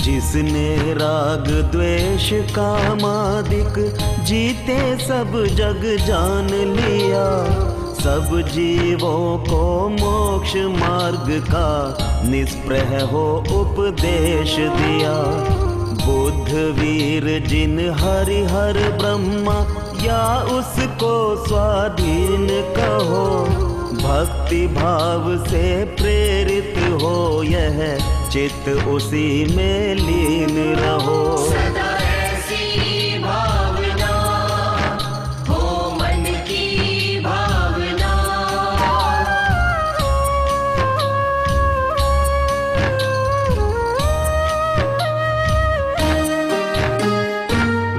जिसने राग द्वेष कामादिक जीते सब जग जान लिया, सब जीवों को मोक्ष मार्ग का निष्प्रह हो उपदेश दिया। बुद्ध वीर जिन हरिहर ब्रह्मा या उसको स्वाधीन कहो, भक्ति भाव से प्रेरित हो यह चित्त उसी में लीन रहो। सदा ऐसी भावना हो मन की भावना।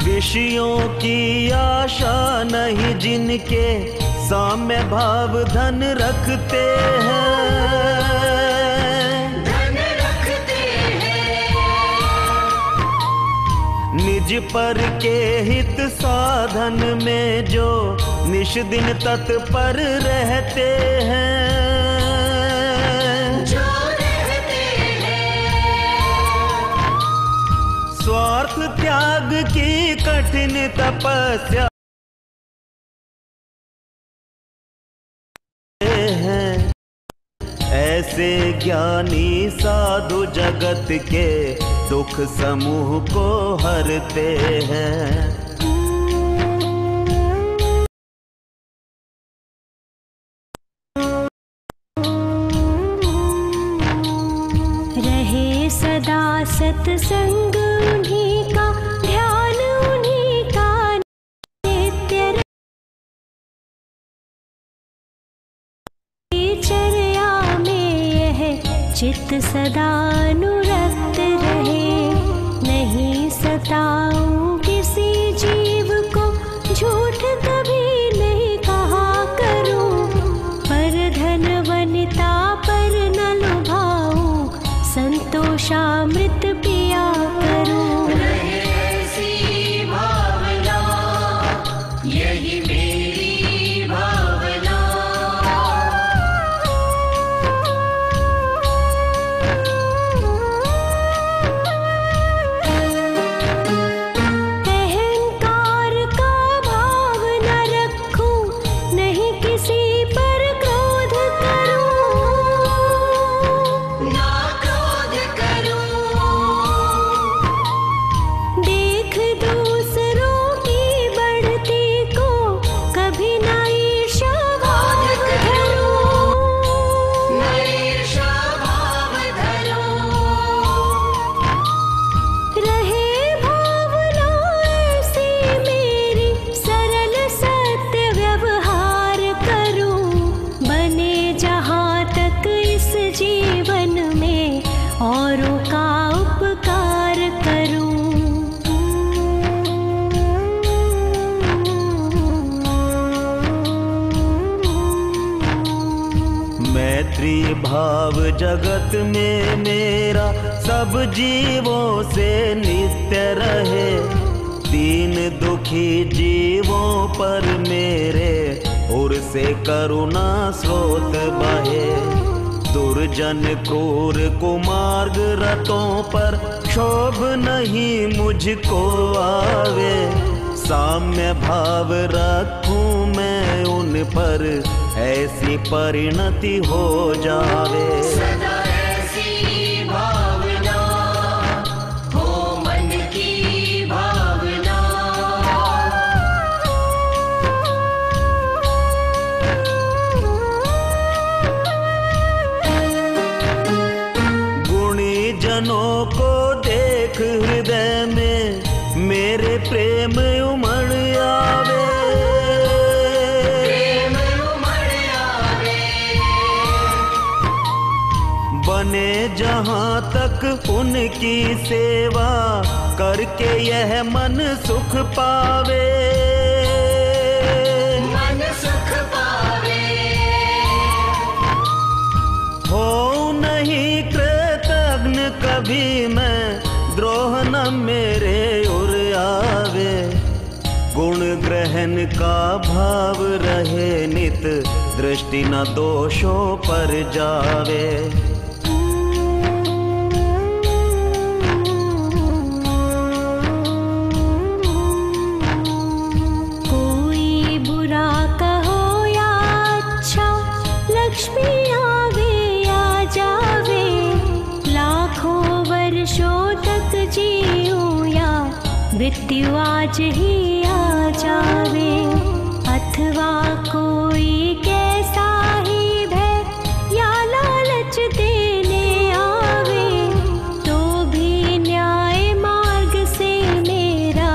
विषयों की आशा नहीं जिनके, साम्य भाव धन रखते हैं, धन रखते हैं। निज पर के हित साधन में जो निश दिन तत्पर रहते हैं, जो रहते हैं। स्वार्थ त्याग की कठिन तपस्या हैं, ऐसे ज्ञानी साधु जगत के दुख समूह को हरते हैं। रहे सदा सत्संग उन्हीं का, ध्यान उन्हीं का नित्य चर्या में यह चित्त सदा अनुरक्त रहे। नहीं सताऊं किसी जीव को, झूठ कभी नहीं कहा करूं, पर धन वनिता पर न लुभाऊं, संतोषामृत पिया करूं। रहे ऐसी भावना, यही मेरी भावना। अहंकार का भाव न रखूं, नहीं किसी पर क्रोध करूं, ना क्रोध करूं। देख दूसरों की बढ़ती को कभी न ईर्ष्या भाव धरूं, न ईर्ष्या भाव धरूं। रहे भावना ऐसी मेरी, सरल सत्य व्यवहार करूं, बने जहाँ तक इस जीवन में औरों का उपकार करूं। मैत्री भाव जगत में मेरा सब जीवों से नित्य रहे, दीन दुखी जीवों पर मेरे ओर से करुणा स्रोत बहे। दुर्जन क्रूर कुमार्ग रतों पर क्षोभ नहीं मुझको आवे, साम्य भाव रखूं मैं उन पर ऐसी परिणति हो जावे। सदा ऐसी भावना हो मन की भावना। गुणी जनों को देख हृदय में मेरे प्रेम उमड़ आवे, प्रेम उमड़ आवे। बने जहाँ तक उनकी सेवा करके यह मन सुख पावे, मन सुख पावे। हो नहीं कृतज्ञ कभी मैं, द्रोह न मेरे उर आवे। गुण ग्रहण का भाव रहे नित, दृष्टि न दोषों पर जावे। मृत्यु आज ही आ जावे, अथवा कोई कैसा ही भय या लालच देने आवे, तो भी न्याय मार्ग से मेरा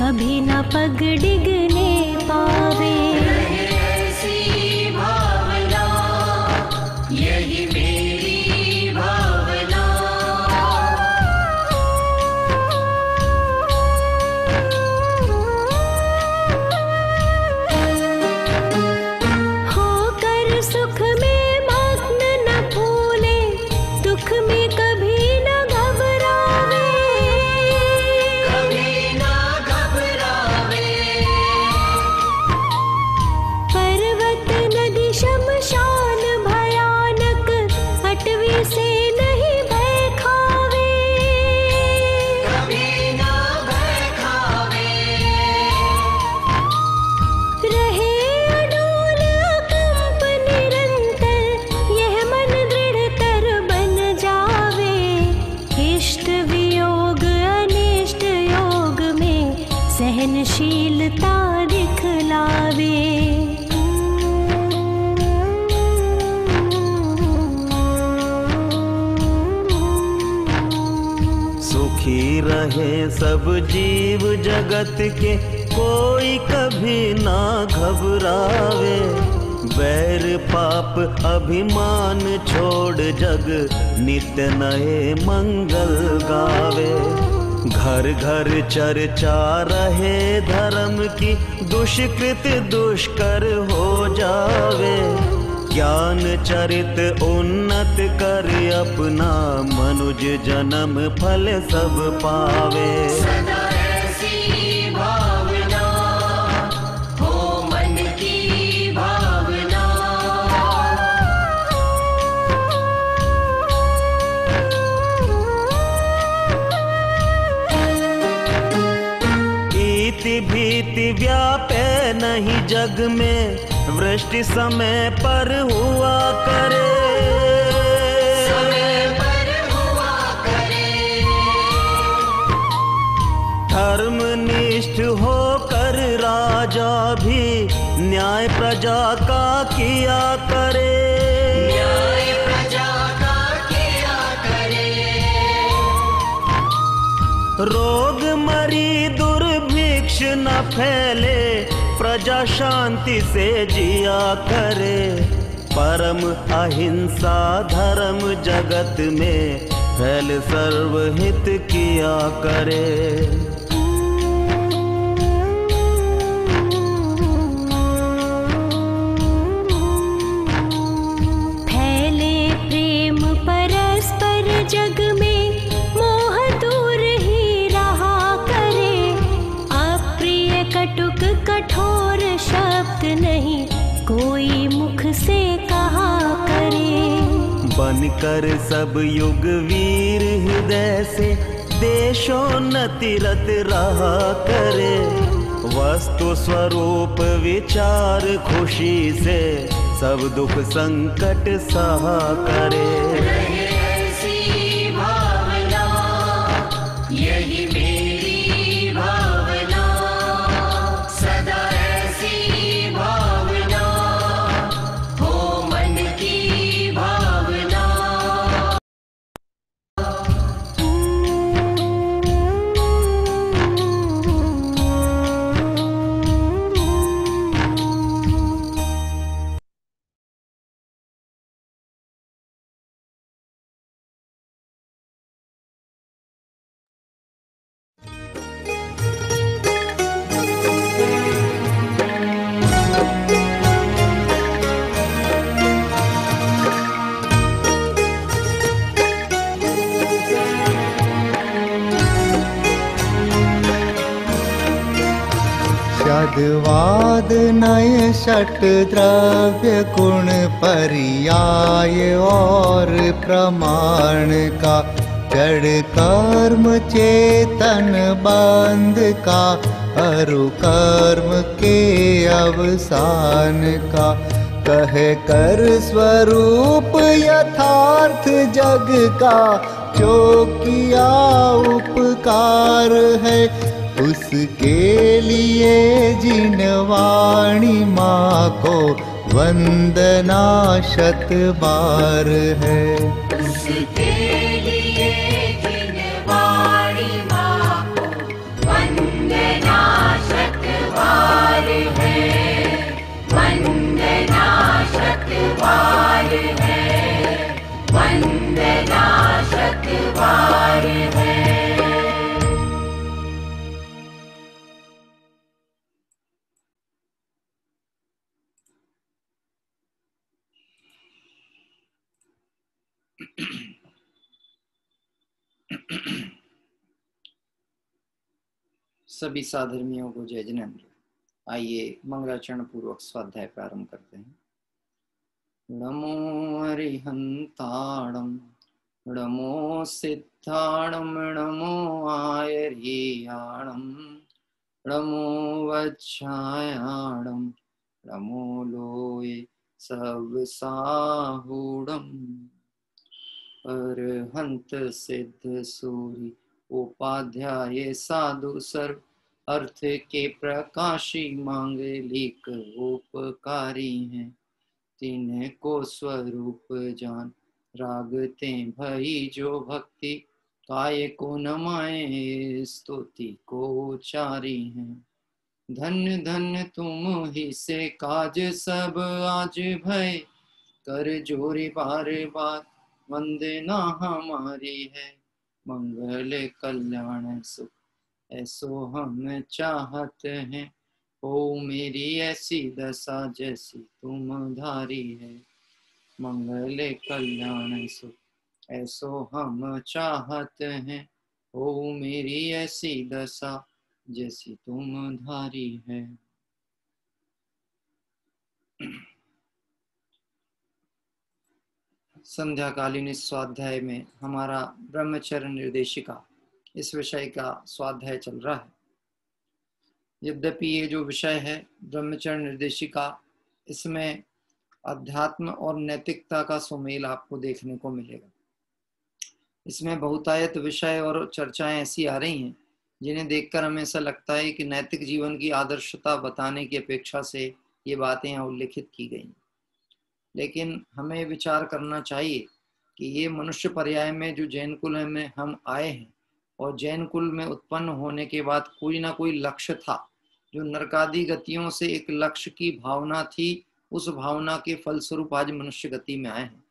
कभी न पग डिगने पावे। ऐसी भावना यही मेरी भावना। होकर सुख में मग्न न भूले, दुख में कभी न घबरावे, कभी ना घबरावे। पर्वत नदी शमशान भयानक, अटवी से नहीं भय खावे, कभी ना भय खावे। रहे अडोल अकंप निरंतर, यह मन दृढ़तर बन जावे, इष्ट वियोग अनिष्ट योग में सहनशीलता दिखलावे। सुखी रहे सब जीव जगत के, कोई कभी ना घबरावे, बैर पाप अभिमान छोड़ जग नित्य नए मंगल गावे। घर घर चर्चा रहे धर्म की, दुष्कृत दुष्कर हो जावे, ज्ञान चरित उन्नत कर अपना, मनुज जन्म फल सब पावे। सदा ऐसी भावना हो मन की भावना। इति भीति व्यापे नहीं जग में, वृष्टि समय पर हुआ करे, समय पर हुआ करे। धर्मनिष्ठ होकर राजा भी न्याय प्रजा का किया करे। न्याय प्रजा का किया करे। रोग मरी दुर्भिक्ष न फैले, प्रजा शांति से जिया करे, परम अहिंसा धर्म जगत में फैल सर्वहित किया करे। फैले प्रेम परस्पर जग में, मोह दूर ही रहा करे, अप्रिय कटुक कठोर शब्द नहीं कोई मुख से कहा करे। बनकर सब युग वीर हृदय से, देशोन्नति रत रहा करे, वस्तु स्वरूप विचार खुशी से, सब दुख संकट सहा करे। रहे ऐसी भावना यही मेरी भावना। सदा ऐसी भावना हो मन की भावना। शब्दवाद नय षट द्रव्य गुण पर्याय और प्रमाण का, जड़ कर्म चेतन बंध का, अरु कर्म के अवसान का, कहे कर स्वरूप यथार्थ जग का, जो किया उपकार है उसके लिए जिन वाणी माँ को वंदना शत बार है। उसके लिए जिन वाणी माँ को वंदना शत बार है, वंदना शत बार है, वंदना शत बार है। सभी साधर्मियों को जय जिनेन्द्र। आइए मंगलाचरण पूर्वक स्वाध्याय प्रारंभ करते हैं। नमो हरिहंताणं, नमो सिद्धाणं, नमो आयर्याणं, नमो वज्रायाणं, नमो लोये सबसाहूणम्। अरहंत सिद्ध सूरि उपाध्याय साधु सर्व अर्थ के प्रकाशी मांगलिक उपकारी हैं। तिनको स्वरूप जान रागते भई जो भक्ति, काय को नमाए स्तुति को उचारी हैं। धन्य धन्य तुम ही से काज सब आज भय, कर जोरी बार बार वंदना हमारी है। मंगल कल्याण सुख ऐसो हम चाहत हैं, ओ मेरी ऐसी दशा जैसी तुम धारी है। मंगल कल्याण सुख ऐसो हम चाहत हैं, ओ मेरी ऐसी दशा जैसी तुम धारी है। संध्याकालीन इस स्वाध्याय में हमारा ब्रह्मचर्य निर्देशिका इस विषय का स्वाध्याय चल रहा है। यद्यपि ये जो विषय है ब्रह्मचर्य निर्देशिका, इसमें अध्यात्म और नैतिकता का सुमेल आपको देखने को मिलेगा। इसमें बहुतायत विषय और चर्चाएं ऐसी आ रही हैं जिन्हें देखकर हमें ऐसा लगता है कि नैतिक जीवन की आदर्शता बताने की अपेक्षा से ये बातें यहाँ उल्लिखित की गई। लेकिन हमें विचार करना चाहिए कि ये मनुष्य पर्याय में जो जैन कुल में हम आए हैं, और जैन कुल में उत्पन्न होने के बाद कोई ना कोई लक्ष्य था, जो नरकादि गतियों से एक लक्ष्य की भावना थी, उस भावना के फलस्वरूप आज मनुष्य गति में आए हैं।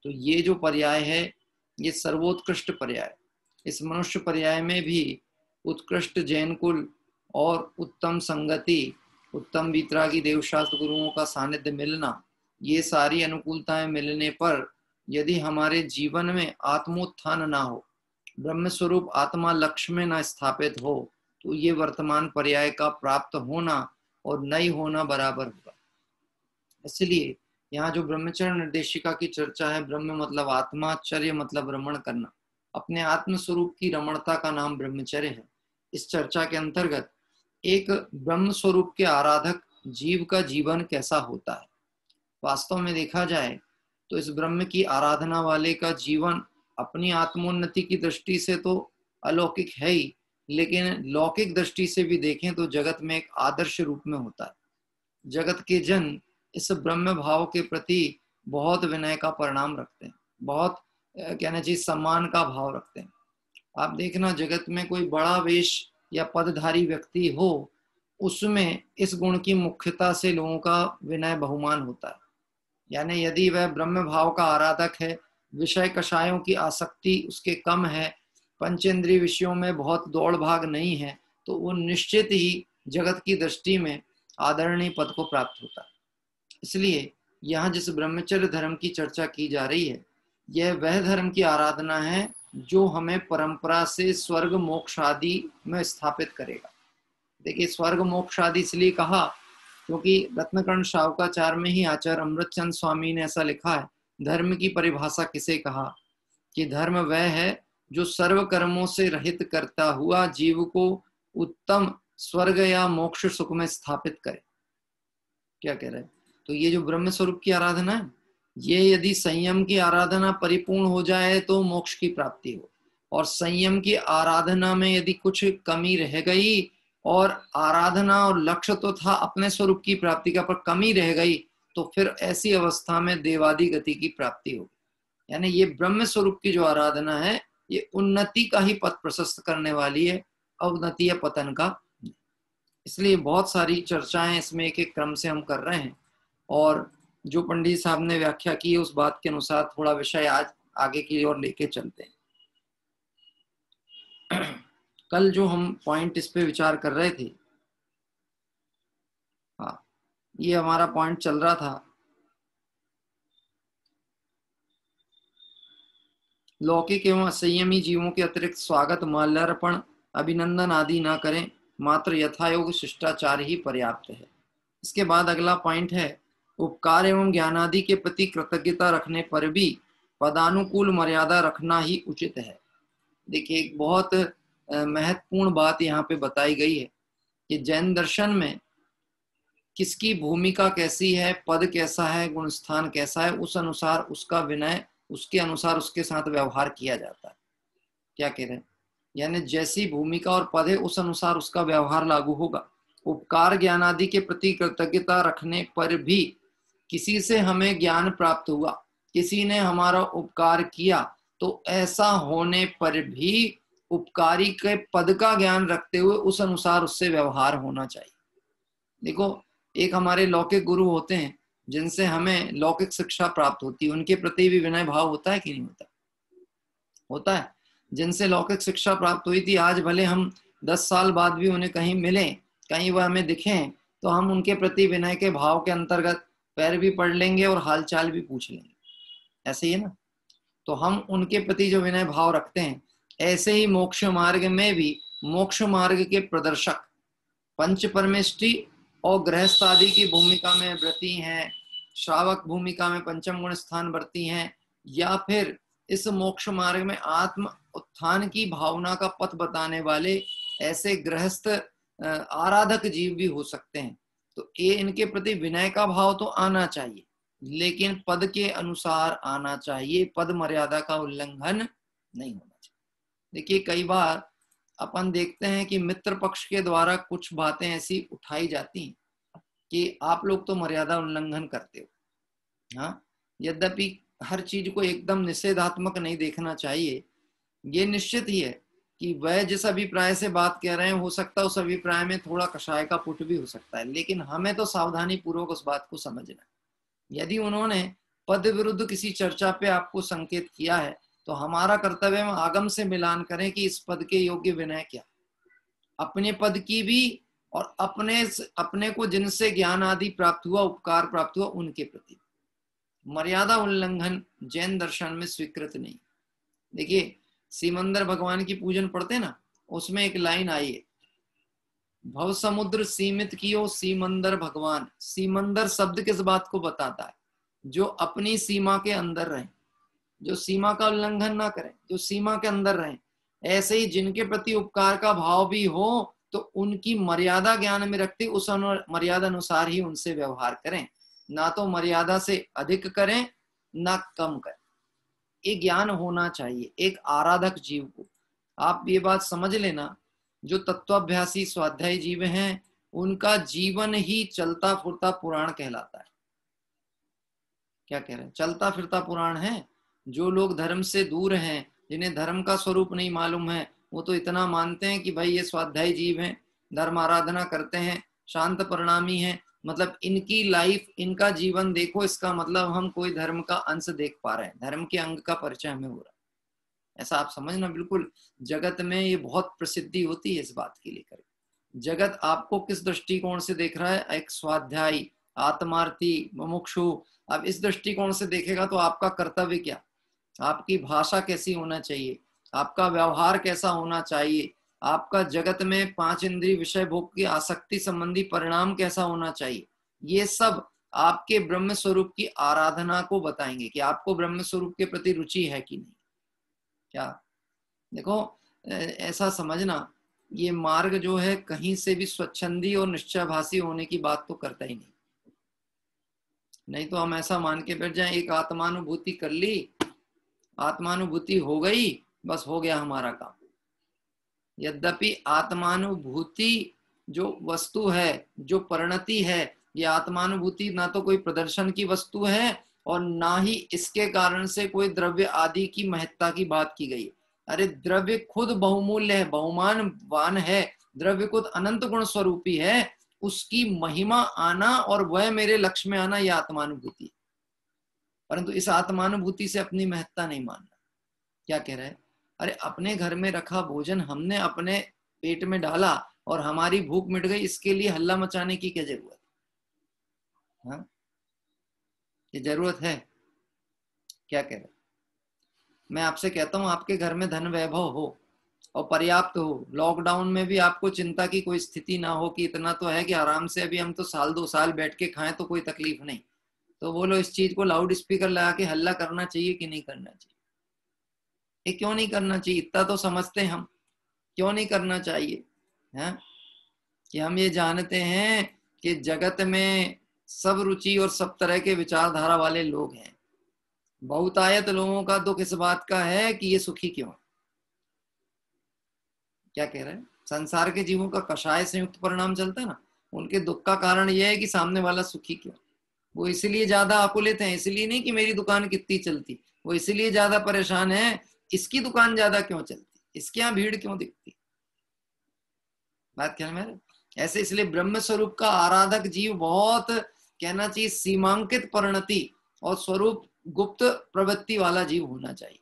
तो ये जो पर्याय है ये सर्वोत्कृष्ट पर्याय। इस मनुष्य पर्याय में भी उत्कृष्ट जैन कुल और उत्तम संगति, उत्तम वीतरागी देवशास्त्र गुरुओं का सानिध्य मिलना, ये सारी अनुकूलताएं मिलने पर यदि हमारे जीवन में आत्मोत्थान ना हो, ब्रह्म स्वरूप आत्मा लक्ष्य में ना स्थापित हो, तो ये वर्तमान पर्याय का प्राप्त होना और नहीं होना बराबर होगा। इसलिए यहाँ जो ब्रह्मचर्य निर्देशिका की चर्चा है, ब्रह्म मतलब आत्मा, चर्य मतलब रमण करना, अपने आत्म स्वरूप की रमणता का नाम ब्रह्मचर्य है। इस चर्चा के अंतर्गत एक ब्रह्म स्वरूप के आराधक जीव का जीवन कैसा होता है। वास्तव में देखा जाए तो इस ब्रह्म की आराधना वाले का जीवन अपनी आत्मोन्नति की दृष्टि से तो अलौकिक है ही, लेकिन लौकिक दृष्टि से भी देखें तो जगत में एक आदर्श रूप में होता है। जगत के जन इस ब्रह्म भाव के प्रति बहुत विनय का परिणाम रखते हैं, बहुत कहना चाहिए सम्मान का भाव रखते हैं। आप देखना, जगत में कोई बड़ा वेश या पदधारी व्यक्ति हो, उसमें इस गुण की मुख्यता से लोगों का विनय बहुमान होता है। यानी यदि वह ब्रह्म भाव का आराधक है, विषय कषायों की आसक्ति उसके कम है, पंचेंद्रिय विषयों में बहुत दौड़ भाग नहीं है, तो वो निश्चित ही जगत की दृष्टि में आदरणीय पद को प्राप्त होता है। इसलिए यहाँ जिस ब्रह्मचर्य धर्म की चर्चा की जा रही है, यह वह धर्म की आराधना है जो हमें परंपरा से स्वर्ग मोक्ष आदि में स्थापित करेगा। देखिए, स्वर्ग मोक्ष आदि इसलिए कहा क्योंकि रत्नकर्ण शावकाचार में ही आचार्य अमृतचंद स्वामी ने ऐसा लिखा है, धर्म की परिभाषा किसे कहा कि धर्म वह है जो सर्व कर्मों से रहित करता हुआ जीव को उत्तम स्वर्ग या मोक्ष सुख में स्थापित करे। क्या कह रहे हैं? तो ये जो ब्रह्म स्वरूप की आराधना है, ये यदि संयम की आराधना परिपूर्ण हो जाए तो मोक्ष की प्राप्ति हो, और संयम की आराधना में यदि कुछ कमी रह गई और आराधना और लक्ष्य तो था अपने स्वरूप की प्राप्ति का, पर कमी रह गई, तो फिर ऐसी अवस्था में देवादि गति की प्राप्ति होगी। यानी ये ब्रह्म स्वरूप की जो आराधना है ये उन्नति का ही पथ प्रशस्त करने वाली है, अवनति या पतन का। इसलिए बहुत सारी चर्चाएं इसमें एक एक क्रम से हम कर रहे हैं, और जो पंडित साहब ने व्याख्या की है उस बात के अनुसार थोड़ा विषय आज आगे की ओर लेके चलते हैं। कल जो हम पॉइंट इस पे विचार कर रहे थे, हाँ, ये हमारा पॉइंट चल रहा था, लौकिक एवं असंयमी जीवों के अतिरिक्त स्वागत, माल्यार्पण, अभिनंदन आदि ना करें, मात्र यथायोग शिष्टाचार ही पर्याप्त है। इसके बाद अगला पॉइंट है, उपकार एवं ज्ञान आदि के प्रति कृतज्ञता रखने पर भी पदानुकूल मर्यादा रखना ही उचित है। देखिए, एक बहुत महत्वपूर्ण बात यहाँ पे बताई गई है कि जैन दर्शन में किसकी भूमिका कैसी है, पद कैसा है, गुण स्थान कैसा है, उस अनुसार उसका विनय, उसके अनुसार उसके साथ व्यवहार किया जाता है। क्या कह रहे हैं? यानी जैसी भूमिका और पद है उस अनुसार उसका व्यवहार लागू होगा। उपकार ज्ञान आदि के प्रति कृतज्ञता रखने पर भी, किसी से हमें ज्ञान प्राप्त हुआ, किसी ने हमारा उपकार किया, तो ऐसा होने पर भी उपकारी के पद का ज्ञान रखते हुए उस अनुसार उससे व्यवहार होना चाहिए। देखो, एक हमारे लौकिक गुरु होते हैं जिनसे हमें लौकिक शिक्षा प्राप्त होती है, उनके प्रति भी विनय भाव होता है कि नहीं होता? होता है। जिनसे लौकिक शिक्षा प्राप्त हुई थी, आज भले हम 10 साल बाद भी उन्हें कहीं मिले, कहीं वह हमें दिखें, तो हम उनके प्रति विनय के भाव के अंतर्गत पैर भी पढ़ लेंगे और हालचाल भी पूछ लेंगे। ऐसे ही है ना? तो हम उनके प्रति जो विनय भाव रखते हैं, ऐसे ही मोक्ष मार्ग में भी मोक्ष मार्ग के प्रदर्शक पंच परमेष्टि और गृहस्थ आदि की भूमिका में व्रती हैं, श्रावक भूमिका में पंचम गुण स्थान वर्ती हैं, या फिर इस मोक्ष मार्ग में आत्म उत्थान की भावना का पथ बताने वाले ऐसे गृहस्थ आराधक जीव भी हो सकते हैं। तो ये इनके प्रति विनय का भाव तो आना चाहिए, लेकिन पद के अनुसार आना चाहिए, पद मर्यादा का उल्लंघन नहीं होना चाहिए। देखिए, कई बार अपन देखते हैं कि मित्र पक्ष के द्वारा कुछ बातें ऐसी उठाई जाती हैं कि आप लोग तो मर्यादा उल्लंघन करते हो। हाँ, यद्यपि हर चीज को एकदम निषेधात्मक नहीं देखना चाहिए। ये निश्चित ही है कि वह जिस अभिप्राय से बात कह रहे हैं, हो सकता है उस अभिप्राय में थोड़ा कषाय का पुट भी हो सकता है, लेकिन हमें तो सावधानी पूर्वक उस बात को समझना है। यदि उन्होंने पद विरुद्ध किसी चर्चा पे आपको संकेत किया है, तो हमारा कर्तव्य हम आगम से मिलान करें कि इस पद के योग्य विनय क्या, अपने पद की भी और अपने को जिनसे ज्ञान आदि प्राप्त हुआ, उपकार प्राप्त हुआ, उनके प्रति। मर्यादा उल्लंघन जैन दर्शन में स्वीकृत नहीं। देखिए, सीमंदर भगवान की पूजन पढ़ते ना, उसमें एक लाइन आई है, भव समुद्र सीमित कियो सीमंदर भगवान। सीमंदर शब्द किस बात को बताता है? जो अपनी सीमा के अंदर रहे, जो सीमा का उल्लंघन ना करें, जो सीमा के अंदर रहें। ऐसे ही जिनके प्रति उपकार का भाव भी हो, तो उनकी मर्यादा ज्ञान में रखते उस मर्यादा अनुसार ही उनसे व्यवहार करें, ना तो मर्यादा से अधिक करें ना कम करें। ये ज्ञान होना चाहिए एक आराधक जीव को। आप ये बात समझ लेना, जो तत्वाभ्यासी स्वाध्यायी जीव हैं, उनका जीवन ही चलता फिरता पुराण कहलाता है। क्या कह रहे हैं? चलता फिरता पुराण है। जो लोग धर्म से दूर हैं, जिन्हें धर्म का स्वरूप नहीं मालूम है, वो तो इतना मानते हैं कि भाई ये स्वाध्यायी जीव हैं, धर्म आराधना करते हैं, शांत परिणामी हैं, मतलब इनकी लाइफ, इनका जीवन देखो, इसका मतलब हम कोई धर्म का अंश देख पा रहे हैं, धर्म के अंग का परिचय हमें हो रहा है। ऐसा आप समझना। बिल्कुल जगत में ये बहुत प्रसिद्धि होती है इस बात की लेकर। जगत आपको किस दृष्टिकोण से देख रहा है? एक स्वाध्यायी, आत्मार्थी, मुमुक्षु। अब इस दृष्टिकोण से देखेगा तो आपका कर्तव्य क्या, आपकी भाषा कैसी होना चाहिए, आपका व्यवहार कैसा होना चाहिए, आपका जगत में 5 इंद्रिय विषय भोग की आसक्ति संबंधी परिणाम कैसा होना चाहिए, ये सब आपके ब्रह्म स्वरूप की आराधना को बताएंगे कि आपको ब्रह्म स्वरूप के प्रति रुचि है कि नहीं। क्या देखो, ऐसा समझना, ये मार्ग जो है कहीं से भी स्वच्छंदी और निश्चयभासी होने की बात तो करता ही नहीं तो हम ऐसा मान के बैठ जाएं, एक आत्मानुभूति कर ली, आत्मानुभूति हो गई, बस हो गया हमारा काम। यद्यपि आत्मानुभूति जो वस्तु है, जो परिणति है, ये आत्मानुभूति ना तो कोई प्रदर्शन की वस्तु है और ना ही इसके कारण से कोई द्रव्य आदि की महत्ता की बात की गई। अरे द्रव्य खुद बहुमूल्य है, बहुमानवान है, द्रव्य खुद अनंत गुण स्वरूपी है, उसकी महिमा आना और वह मेरे लक्ष्य में आना, यह आत्मानुभूति। परंतु इस आत्मानुभूति से अपनी महत्ता नहीं मानना। क्या कह रहा है? अरे अपने घर में रखा भोजन हमने अपने पेट में डाला और हमारी भूख मिट गई, इसके लिए हल्ला मचाने की क्या जरूरत? हाँ, ये जरूरत है? क्या कह रहे? मैं आपसे कहता हूं, आपके घर में धन वैभव हो और पर्याप्त हो, लॉकडाउन में भी आपको चिंता की कोई स्थिति ना हो कि इतना तो है कि आराम से अभी हम तो साल 2 साल बैठ के खाएं तो कोई तकलीफ नहीं, तो बोलो इस चीज को लाउड स्पीकर लगा के हल्ला करना चाहिए कि नहीं करना चाहिए? ये क्यों नहीं करना चाहिए? इतना तो समझते हैं हम, क्यों नहीं करना चाहिए? है कि हम ये जानते हैं कि जगत में सब रुचि और सब तरह के विचारधारा वाले लोग हैं। बहुतायत लोगों का दुख इस बात का है कि ये सुखी क्यों है। क्या कह रहे हैं? संसार के जीवों का कषाय संयुक्त परिणाम चलता है ना, उनके दुख का कारण यह है कि सामने वाला सुखी क्यों। वो इसलिए ज्यादा आकुलित हैं, इसलिए नहीं कि मेरी दुकान कितनी चलती, वो इसलिए ज्यादा परेशान है इसकी दुकान ज्यादा क्यों चलती, इसके यहाँ भीड़ क्यों दिखती। बात ख्याल में? ऐसे इसलिए ब्रह्म स्वरूप का आराधक जीव बहुत कहना चाहिए सीमांकित परिणति और स्वरूप गुप्त प्रवृत्ति वाला जीव होना चाहिए।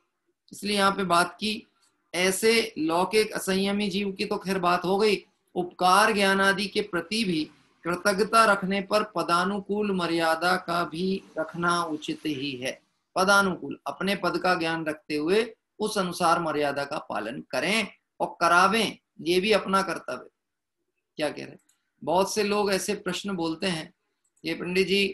इसलिए यहाँ पे बात की ऐसे लौकिक असंयमी जीव की तो खैर बात हो गई, उपकार ज्ञान आदि के प्रति भी कृतज्ञता रखने पर पदानुकूल मर्यादा का भी रखना उचित ही है। पदानुकूल, अपने पद का ज्ञान रखते हुए उस अनुसार मर्यादा का पालन करें और करावें, ये भी अपना कर्तव्य। क्या कह रहे? बहुत से लोग ऐसे प्रश्न बोलते हैं, ये पंडित जी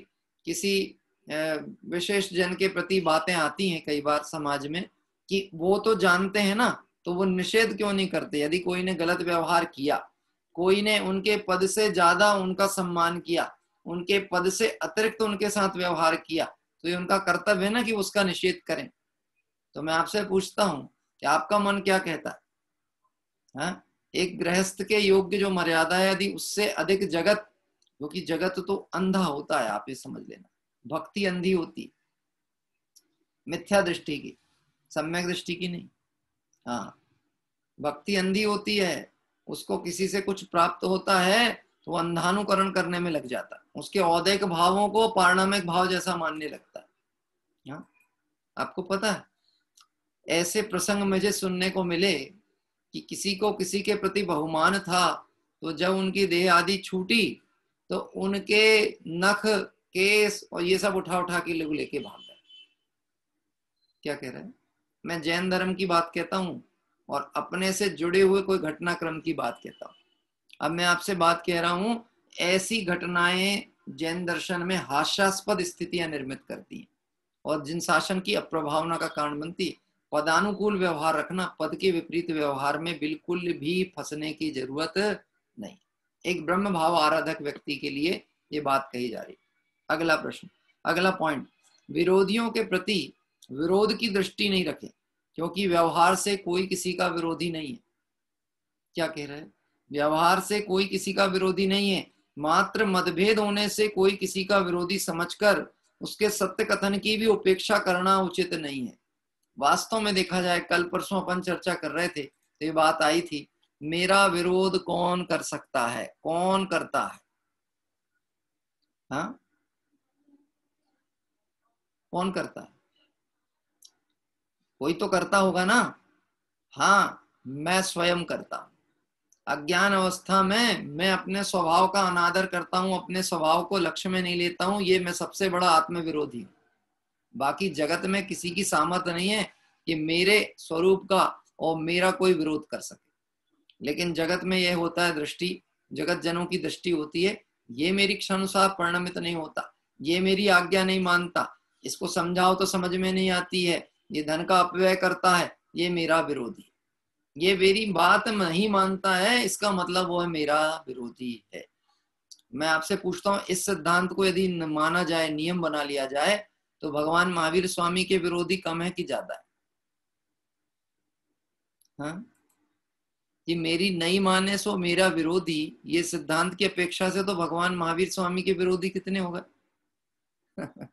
किसी विशेष जन के प्रति बातें आती हैं कई बार समाज में कि वो तो जानते हैं ना, तो वो निषेध क्यों नहीं करते? यदि कोई ने गलत व्यवहार किया, कोई ने उनके पद से ज्यादा उनका सम्मान किया, उनके पद से अतिरिक्त उनके साथ व्यवहार किया, तो ये उनका कर्तव्य है ना कि उसका निषेध करें। तो मैं आपसे पूछता हूं कि आपका मन क्या कहता है? हाँ? एक गृहस्थ के योग्य जो मर्यादा है, यदि उससे अधिक जगत, क्योंकि जगत तो अंधा होता है, आप ये समझ लेना, भक्ति अंधी होती, मिथ्या दृष्टि की, सम्यक दृष्टि की नहीं। हाँ, भक्ति अंधी होती है, उसको किसी से कुछ प्राप्त होता है तो अंधानुकरण करने में लग जाता है, उसके औदैक भावों को पारणामिक भाव जैसा मानने लगता है। हाँ? आपको पता है ऐसे प्रसंग मुझे सुनने को मिले कि किसी को किसी के प्रति बहुमान था, तो जब उनकी देह आदि छूटी तो उनके नख, केस और ये सब उठा उठा के लोग लेके भाग गए। क्या कह रहे हैं? मैं जैन धर्म की बात कहता हूं और अपने से जुड़े हुए कोई घटनाक्रम की बात कहता हूं। अब मैं आपसे बात कह रहा हूं, ऐसी घटनाएं जैन दर्शन में हास्यास्पद स्थितियां निर्मित करती हैं और जिन शासन की अप्रभावना का कारण बनती है। पदानुकूल व्यवहार रखना, पद के विपरीत व्यवहार में बिल्कुल भी फंसने की जरूरत नहीं। एक ब्रह्म भाव आराधक व्यक्ति के लिए ये बात कही जा रही। अगला प्रश्न, अगला पॉइंट, विरोधियों के प्रति विरोध की दृष्टि नहीं रखें, क्योंकि व्यवहार से कोई किसी का विरोधी नहीं है। क्या कह रहे हैं? व्यवहार से कोई किसी का विरोधी नहीं है, मात्र मतभेद होने से कोई किसी का विरोधी समझकर उसके सत्य कथन की भी उपेक्षा करना उचित नहीं है। वास्तव में देखा जाए, कल परसों अपन चर्चा कर रहे थे तो ये बात आई थी, मेरा विरोध कौन कर सकता है, कौन करता है? हाँ, कौन करता है? कोई तो करता होगा ना। हाँ, मैं स्वयं करता हूं। अज्ञान अवस्था में मैं अपने स्वभाव का अनादर करता हूं, अपने स्वभाव को लक्ष्य में नहीं लेता हूं, ये मैं सबसे बड़ा आत्मविरोधी हूं। बाकी जगत में किसी की सामर्थ्य नहीं है कि मेरे स्वरूप का और मेरा कोई विरोध कर सके। लेकिन जगत में यह होता है, दृष्टि, जगत जनों की दृष्टि होती है, ये मेरी क्षणानुसार परिणमित नहीं होता, ये मेरी आज्ञा नहीं मानता, इसको समझाओ तो समझ में नहीं आती है, ये धन का अपव्यय करता है, ये मेरा विरोधी, ये मेरी बात नहीं मानता है, इसका मतलब वो है मेरा विरोधी है। मैं आपसे पूछता हूं, इस सिद्धांत को यदि माना जाए, नियम बना लिया जाए, तो भगवान महावीर स्वामी के विरोधी कम है कि ज्यादा है? हाँ? कि मेरी नहीं माने सो मेरा विरोधी, ये सिद्धांत की अपेक्षा से तो भगवान महावीर स्वामी के विरोधी कितने हो गए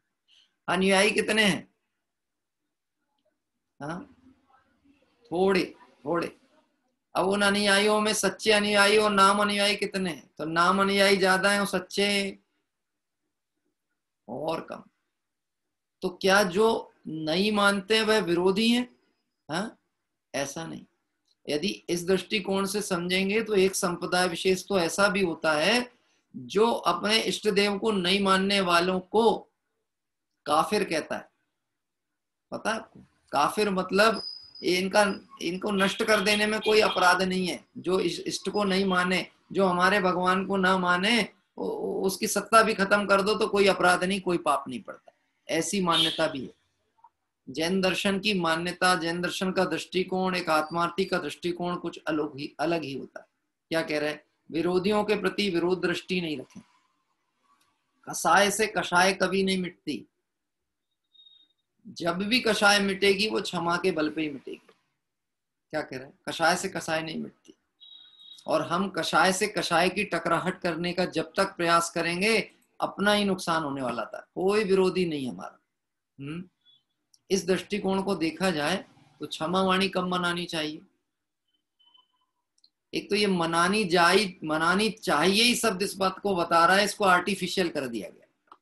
अनुयायी कितने हैं? हाँ, थोड़े थोड़े। अब उन अनुयायियों में सच्चे अनुयायी और नाम अनुयायी कितने हैं? तो नाम अनुयायी ज्यादा है और सच्चे और कम। तो क्या जो नहीं मानते वह विरोधी हैं? हाँ, ऐसा नहीं। यदि इस दृष्टिकोण से समझेंगे तो एक संप्रदाय विशेष तो ऐसा भी होता है जो अपने इष्ट देव को नहीं मानने वालों को काफिर कहता है। पता है आपको? काफिर मतलब इनको नष्ट कर देने में कोई अपराध नहीं है। जो इष्ट को नहीं माने, जो हमारे भगवान को ना माने, उसकी सत्ता भी खत्म कर दो तो कोई अपराध नहीं, कोई पाप नहीं पड़ता। ऐसी मान्यता भी है। जैन दर्शन की मान्यता, जैन दर्शन का दृष्टिकोण, एक आत्मार्थी का दृष्टिकोण कुछ अलग ही होता है। क्या कह रहे हैं? विरोधियों के प्रति विरोध दृष्टि नहीं रखें। कसाय से कषाय कभी नहीं मिटती। जब भी कषाय मिटेगी वो क्षमा के बल पे ही मिटेगी। क्या कह रहे हैं? कषाय से कषाय नहीं मिटती। और हम कषाय से कषाय की टकराहट करने का जब तक प्रयास करेंगे अपना ही नुकसान होने वाला था। कोई विरोधी नहीं हमारा। इस दृष्टिकोण को देखा जाए तो क्षमा वाणी कब मनानी चाहिए? एक तो ये मनानी चाहिए ही शब्द इस बात को बता रहा है, इसको आर्टिफिशियल कर दिया गया।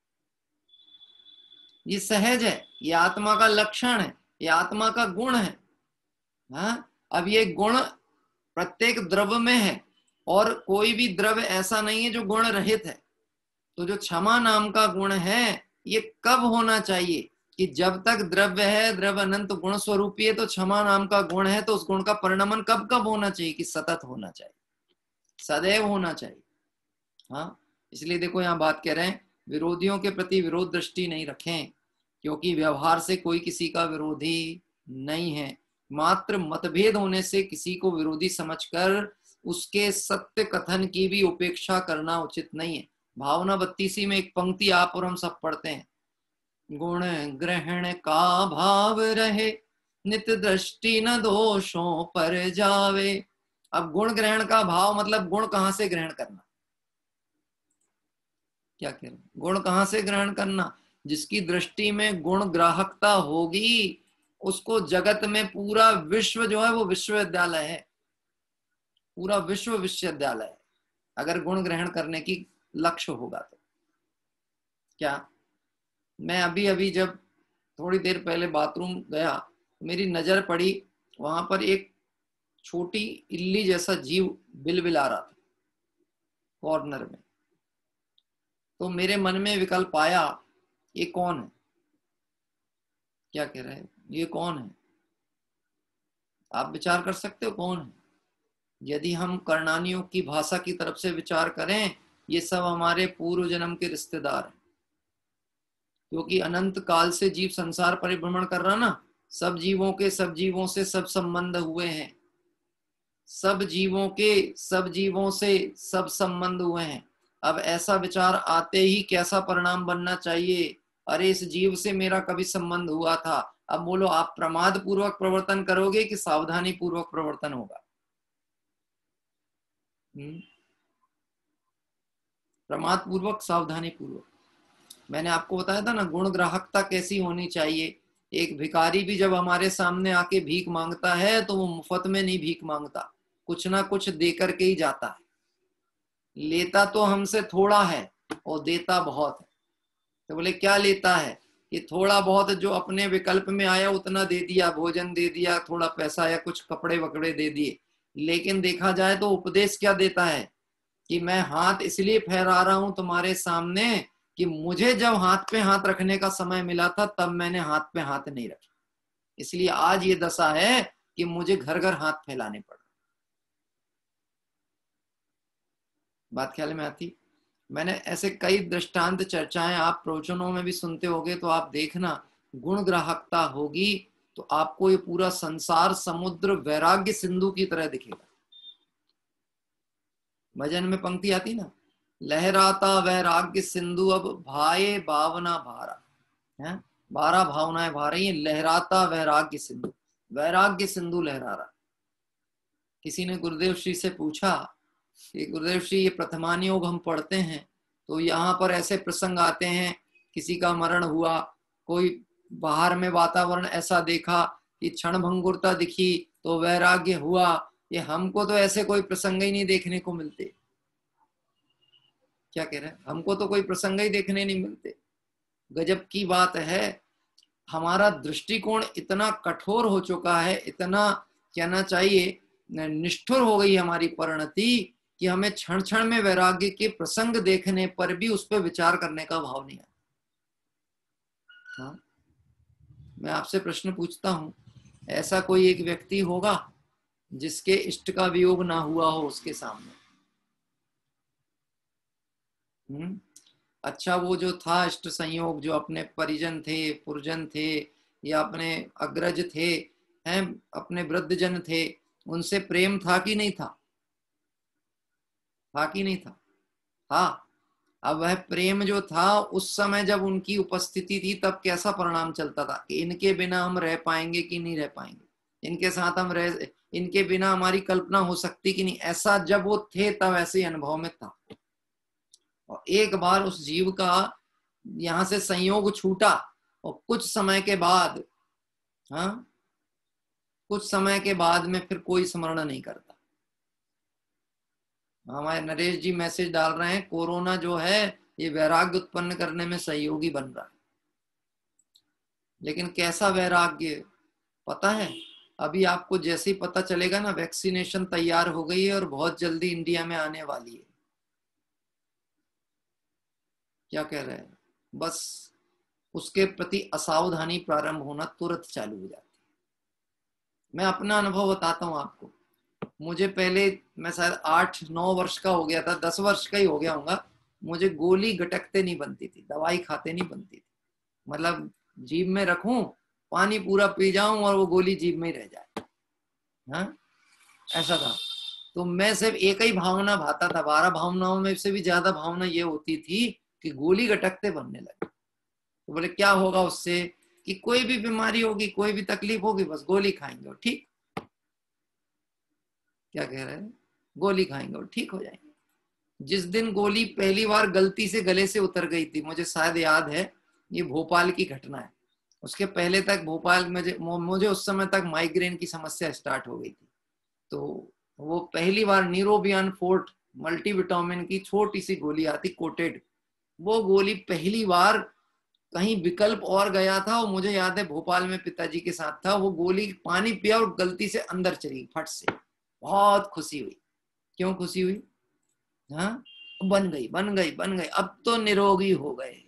ये सहज है, ये आत्मा का लक्षण है, ये आत्मा का गुण है। हाँ, अब ये गुण प्रत्येक द्रव्य में है और कोई भी द्रव्य ऐसा नहीं है जो गुण रहित है। तो जो क्षमा नाम का गुण है ये कब होना चाहिए? कि जब तक द्रव्य है, द्रव्य अनंत गुण स्वरूपी है, तो क्षमा नाम का गुण है, तो उस गुण का परिणमन कब कब होना चाहिए? कि सतत होना चाहिए, सदैव होना चाहिए। हाँ, इसलिए देखो यहाँ बात कह रहे हैं, विरोधियों के प्रति विरोध दृष्टि नहीं रखें, क्योंकि व्यवहार से कोई किसी का विरोधी नहीं है। मात्र मतभेद होने से किसी को विरोधी समझकर उसके सत्य कथन की भी उपेक्षा करना उचित नहीं है। भावना 32 में एक पंक्ति आप और हम सब पढ़ते हैं, गुण ग्रहण का भाव रहे, नित दृष्टि न दोषों पर जावे। अब गुण ग्रहण का भाव मतलब गुण कहां से ग्रहण करना? क्या कह रहे? गुण कहां से ग्रहण करना? जिसकी दृष्टि में गुण ग्राहकता होगी उसको जगत में पूरा विश्व जो है वो विश्वविद्यालय है, पूरा विश्व विश्वविद्यालय है, अगर गुण ग्रहण करने की लक्ष्य होगा तो। क्या मैं अभी जब थोड़ी देर पहले बाथरूम गया, मेरी नजर पड़ी, वहां पर एक छोटी इल्ली जैसा जीव बिलबिला रहा था कॉर्नर में। तो मेरे मन में विकल्प आया, ये कौन है? क्या कह रहे हैं? ये कौन है? आप विचार कर सकते हो कौन है? यदि हम कर्णानियों की भाषा की तरफ से विचार करें, ये सब हमारे पूर्व जन्म के रिश्तेदार हैं। क्योंकि अनंत काल से जीव संसार परिभ्रमण कर रहा ना, सब जीवों के सब जीवों से सब संबंध हुए हैं, सब जीवों के सब जीवों से सब संबंध हुए हैं। अब ऐसा विचार आते ही कैसा परिणाम बनना चाहिए? अरे इस जीव से मेरा कभी संबंध हुआ था। अब बोलो, आप प्रमाद पूर्वक प्रवर्तन करोगे कि सावधानी पूर्वक प्रवर्तन होगा? प्रमाद पूर्वक, सावधानी पूर्वक। मैंने आपको बताया था ना गुण ग्राहकता कैसी होनी चाहिए। एक भिखारी भी जब हमारे सामने आके भीख मांगता है तो वो मुफ्त में नहीं भीख मांगता, कुछ ना कुछ दे करके ही जाता है। लेता तो हमसे थोड़ा है और देता बहुत है। तो बोले क्या लेता है? कि थोड़ा बहुत जो अपने विकल्प में आया उतना दे दिया, भोजन दे दिया, थोड़ा पैसा या कुछ कपड़े वकड़े दे दिए। लेकिन देखा जाए तो उपदेश क्या देता है? कि मैं हाथ इसलिए फहरा रहा हूं तुम्हारे सामने कि मुझे जब हाथ पे हाथ रखने का समय मिला था तब मैंने हाथ पे हाथ नहीं रखा, इसलिए आज ये दशा है कि मुझे घर घर हाथ फैलाने पड़। बात ख्याल में आती? मैंने ऐसे कई दृष्टांत चर्चाएं आप प्रवचनों में भी सुनते होंगे, तो आप देखना गुण ग्राहकता होगी तो आपको ये पूरा संसार समुद्र वैराग्य सिंधु की तरह दिखेगा। भजन में पंक्ति आती ना, लहराता वैराग्य सिंधु अब भाए भावना भारा है, 12 भावनाएं भा रही है, लहराता वैराग्य सिंधु, वैराग्य सिंधु लहरा रहा। किसी ने गुरुदेव श्री से पूछा कि गुरुदेव श्री ये प्रथमान योग हम पढ़ते हैं तो यहाँ पर ऐसे प्रसंग आते हैं, किसी का मरण हुआ, कोई बाहर में वातावरण ऐसा देखा कि क्षण भंगुरता दिखी तो वैराग्य हुआ, ये हमको तो ऐसे कोई प्रसंग ही नहीं देखने को मिलते। क्या कह रहे हैं? हमको तो कोई प्रसंग ही देखने नहीं मिलते। गजब की बात है, हमारा दृष्टिकोण इतना कठोर हो चुका है, इतना कहना चाहिए निष्ठुर हो गई हमारी परिणति कि हमें क्षण क्षण में वैराग्य के प्रसंग देखने पर भी उस पर विचार करने का भाव नहीं आता। हाँ? मैं आपसे प्रश्न पूछता हूं, ऐसा कोई एक व्यक्ति होगा जिसके इष्ट का वियोग ना हुआ हो उसके सामने? अच्छा, वो जो था इष्ट संयोग, जो अपने परिजन थे, पुरजन थे या अपने अग्रज थे, हैं, अपने वृद्धजन थे, उनसे प्रेम था कि नहीं था? था कि नहीं था? हाँ। अब वह प्रेम जो था उस समय जब उनकी उपस्थिति थी तब कैसा परिणाम चलता था कि इनके बिना हम रह पाएंगे कि नहीं रह पाएंगे, इनके साथ हम रह, इनके बिना हमारी कल्पना हो सकती कि नहीं, ऐसा जब वो थे तब ऐसे अनुभव में था। और एक बार उस जीव का यहां से संयोग छूटा और कुछ समय के बाद, हाँ, कुछ समय के बाद में फिर कोई स्मरण नहीं करता। हमारे नरेश जी मैसेज डाल रहे हैं, कोरोना जो है ये वैराग्य उत्पन्न करने में सहयोगी बन रहा है। लेकिन कैसा वैराग्य पता है? अभी आपको जैसे ही पता चलेगा ना, वैक्सीनेशन तैयार हो गई है और बहुत जल्दी इंडिया में आने वाली है। क्या कह रहे हैं? बस उसके प्रति असावधानी प्रारंभ होना तुरंत चालू हो जाती है। मैं अपना अनुभव बताता हूं आपको। मुझे पहले, मैं शायद 8-9 वर्ष का हो गया था, 10 वर्ष का ही हो गया होगा, मुझे गोली गटकते नहीं बनती थी, दवाई खाते नहीं बनती थी। मतलब जीभ में रखूं, पानी पूरा पी जाऊं और वो गोली जीभ में ही रह जाए। हाँ, ऐसा था। तो मैं सिर्फ एक ही भावना भाता था, 12 भावनाओं में से भी ज्यादा भावना ये होती थी कि गोली गटकते बनने लगे। तो बोले क्या होगा उससे? कि कोई भी बीमारी होगी, कोई भी तकलीफ होगी, बस गोली खाएंगे और ठीक। क्या कह रहे हैं? गोली खाएंगे और ठीक हो जाएंगे। जिस दिन गोली पहली बार गलती से गले से उतर गई थी, मुझे शायद याद है, ये भोपाल की घटना है। उसके पहले तक भोपाल में मुझे उस समय तक माइग्रेन की समस्या स्टार्ट हो गई थी। तो वो पहली बार नीरोबियन फोर्ट मल्टीविटामिन की छोटी सी गोली आती, कोटेड, वो गोली पहली बार कहीं विकल्प और गया था। और मुझे याद है भोपाल में पिताजी के साथ था, वो गोली पानी पिया और गलती से अंदर चली फट से। बहुत खुशी हुई। क्यों खुशी हुई? हाँ, बन गई बन गई बन गई, अब तो निरोगी हो गए।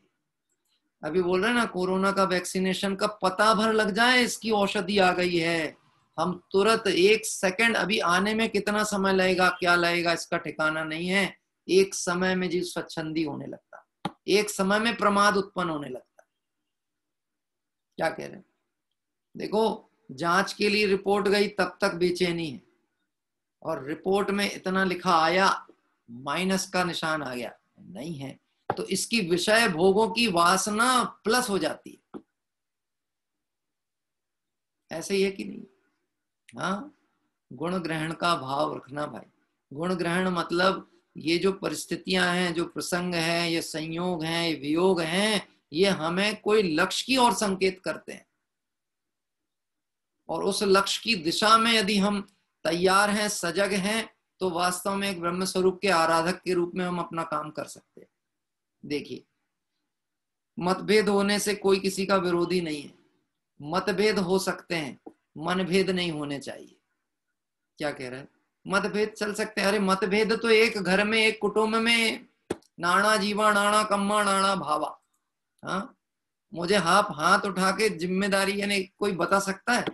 अभी बोल रहे ना, कोरोना का वैक्सीनेशन का पता भर लग जाए इसकी औषधि आ गई है, हम तुरंत 1 सेकंड, अभी आने में कितना समय लगेगा, क्या लगेगा, इसका ठिकाना नहीं है। एक समय में जीव स्वच्छंदी होने लगता, एक समय में प्रमाद उत्पन्न होने लगता। क्या कह रहे हैं? देखो, जांच के लिए रिपोर्ट गई तब तक बेचैनी है, और रिपोर्ट में इतना लिखा आया, माइनस का निशान आ गया, नहीं है, तो इसकी विषय भोगों की वासना प्लस हो जाती है। ऐसे ही है कि नहीं? हाँ, गुण ग्रहण का भाव रखना भाई। गुण ग्रहण मतलब ये जो परिस्थितियां हैं, जो प्रसंग है, ये संयोग हैं, ये वियोग हैं, ये हमें कोई लक्ष्य की ओर संकेत करते हैं। और उस लक्ष्य की दिशा में यदि हम तैयार हैं, सजग हैं, तो वास्तव में एक ब्रह्म स्वरूप के आराधक के रूप में हम अपना काम कर सकते हैं। देखिए, मतभेद होने से कोई किसी का विरोधी नहीं है। मतभेद हो सकते हैं, मनभेद नहीं होने चाहिए। क्या कह रहे हैं? मतभेद चल सकते हैं। अरे मतभेद तो एक घर में, एक कुटुंब में, नाना जीवा नाना कम्मा नाना भावा। हाँ, मुझे हाथ उठा के जिम्मेदारी, यानी कोई बता सकता है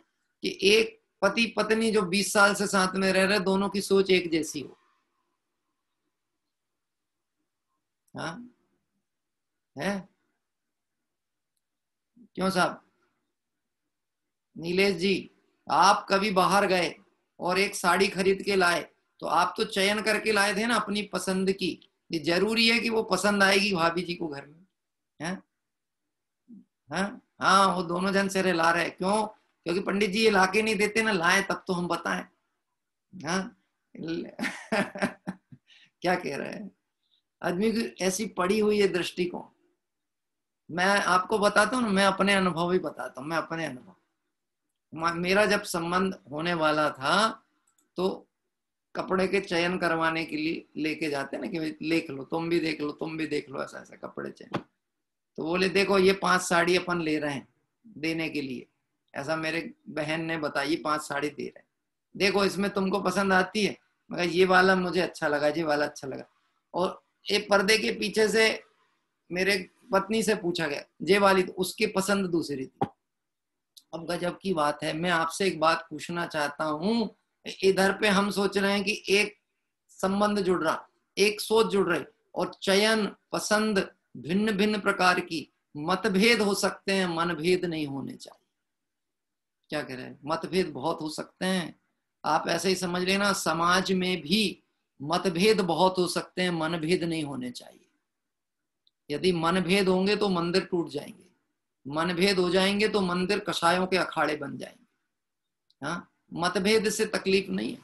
कि एक पति पत्नी जो 20 साल से साथ में रह रहे, दोनों की सोच एक जैसी हो? हाँ, है? क्यों साहब? नीलेश जी, आप कभी बाहर गए और एक साड़ी खरीद के लाए, तो आप तो चयन करके लाए थे ना अपनी पसंद की। ये जरूरी है कि वो पसंद आएगी भाभी जी को घर में? है? हाँ, वो दोनों जन से ला रहे। क्यों? क्योंकि पंडित जी ये लाके नहीं देते ना, लाए तब तो हम बताएं। हाँ, क्या कह रहे हैं? आदमी की ऐसी पड़ी हुई है दृष्टिकोण। मैं आपको बताता हूँ ना, मैं अपने अनुभव ही बताता हूँ। मैं अपने अनुभव, मेरा जब संबंध होने वाला था तो कपड़े के चयन करवाने के लिए लेके जाते ना कि देख लो, तुम भी देख लो, तुम भी देख लो, ऐसा ऐसा कपड़े चयन। तो बोले देखो ये 5 साड़ी अपन ले रहे हैं देने के लिए, ऐसा मेरे बहन ने बताई, 5 साड़ी दे रहे हैं, देखो इसमें तुमको पसंद आती है? मगर ये वाला मुझे अच्छा लगा, ये वाला अच्छा लगा। और एक पर्दे के पीछे से मेरे पत्नी से पूछा गया ये वाली, तो उसकी पसंद दूसरी थी। अब गजब की बात है। मैं आपसे एक बात पूछना चाहता हूं, इधर पे हम सोच रहे हैं कि एक संबंध जुड़ रहा, एक सोच जुड़ रही, और चयन पसंद भिन्न भिन्न प्रकार की, मतभेद हो सकते हैं, मनभेद नहीं होने चाहिए। क्या कह रहे हैं? मतभेद बहुत हो सकते हैं। आप ऐसे ही समझ लेना, समाज में भी मतभेद बहुत हो सकते हैं, मनभेद नहीं होने चाहिए। यदि मनभेद होंगे तो मंदिर टूट जाएंगे, मनभेद हो जाएंगे तो मंदिर कषायों के अखाड़े बन जाएंगे। हाँ, मतभेद से तकलीफ नहीं है,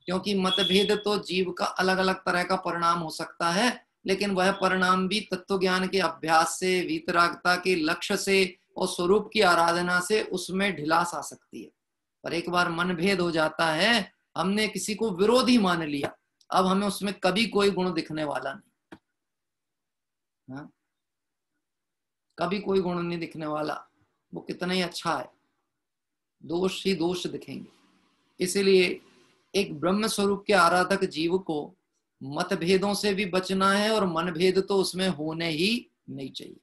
क्योंकि मतभेद तो जीव का अलग अलग तरह का परिणाम हो सकता है, लेकिन वह परिणाम भी तत्व ज्ञान के अभ्यास से, वीतरागता के लक्ष्य से और स्वरूप की आराधना से उसमें ढिलास आ सकती है। पर एक बार मनभेद हो जाता है, हमने किसी को विरोधी मान लिया, अब हमें उसमें कभी कोई गुण दिखने वाला नहीं। हाँ? कभी कोई गुण नहीं दिखने वाला, वो कितना ही अच्छा है, दोष ही दोष दिखेंगे। इसलिए एक ब्रह्म स्वरूप के आराधक जीव को मतभेदों से भी बचना है, और मनभेद तो उसमें होने ही नहीं चाहिए।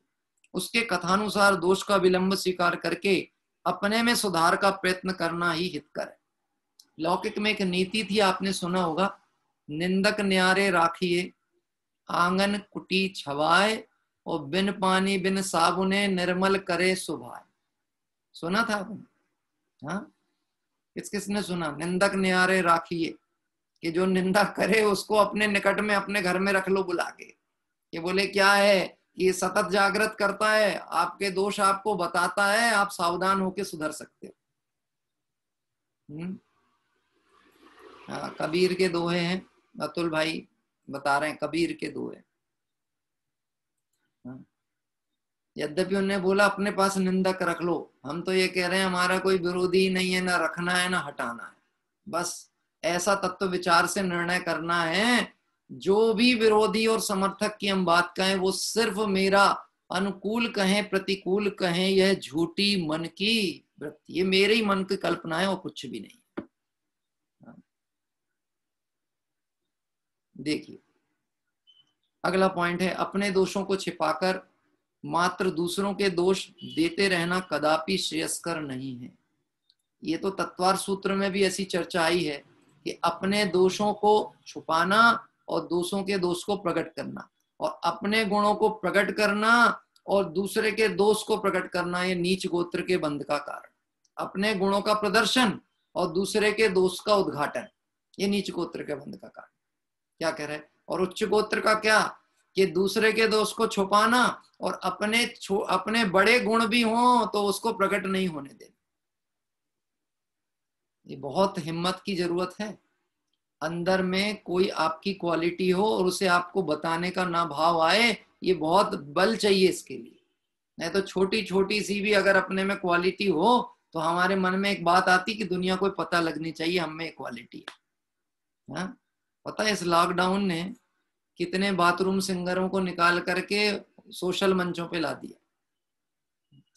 उसके कथानुसार दोष का विलंब स्वीकार करके अपने में सुधार का प्रयत्न करना ही हितकर है। लौकिक में एक नीति थी, आपने सुना होगा, निंदक न्यारे राखिए, आंगन कुटी छवाए, और बिन पानी बिन साबुने निर्मल करे सुभाए। सुना था आपने? हाँ, किस किसने सुना? निंदक न्यारे राखिए, कि जो निंदा करे उसको अपने निकट में, अपने घर में रख लो बुला के। ये बोले क्या है, ये सतत जागृत करता है, आपके दोष आपको बताता है, आप सावधान होके सुधर सकते हो। हाँ, कबीर के दोहे हैं, अतुल भाई बता रहे हैं, कबीर के दोहे। हाँ, यद्यपि उन्होंने बोला अपने पास निंदक रख लो, हम तो ये कह रहे हैं हमारा कोई विरोधी नहीं है, ना रखना है ना हटाना है, बस ऐसा तत्व विचार से निर्णय करना है, जो भी विरोधी और समर्थक की हम बात कहें वो सिर्फ मेरा अनुकूल कहें प्रतिकूल कहें, यह झूठी मन की वृत्ति, ये मेरे ही मन की कल्पना है और कुछ भी नहीं। देखिए अगला पॉइंट है, अपने दोषों को छिपाकर मात्र दूसरों के दोष देते रहना कदापि श्रेयस्कर नहीं है। ये तो तत्वार सूत्र में भी ऐसी चर्चा आई है कि अपने दोषों को छुपाना और दूसरों के दोष को प्रकट करना, और अपने गुणों को प्रकट करना और दूसरे के दोष को प्रकट करना, ये नीच गोत्र के बंध का कारण। अपने गुणों का प्रदर्शन और दूसरे के दोष का उद्घाटन, ये नीच गोत्र के बंध का कारण। क्या कह रहे हैं? और उच्च गोत्र का क्या, कि दूसरे के दोष को छुपाना और अपने बड़े गुण भी हों तो उसको प्रकट नहीं होने देना। ये बहुत हिम्मत की जरूरत है। अंदर में कोई आपकी क्वालिटी हो और उसे आपको बताने का ना भाव आए, ये बहुत बल चाहिए इसके लिए। नहीं तो छोटी छोटी सी भी अगर अपने में क्वालिटी हो तो हमारे मन में एक बात आती कि दुनिया को पता लगनी चाहिए हम में क्वालिटी है। हाँ? पता है इस लॉकडाउन ने कितने बाथरूम सिंगरों को निकाल करके सोशल मंचों पे ला दिया।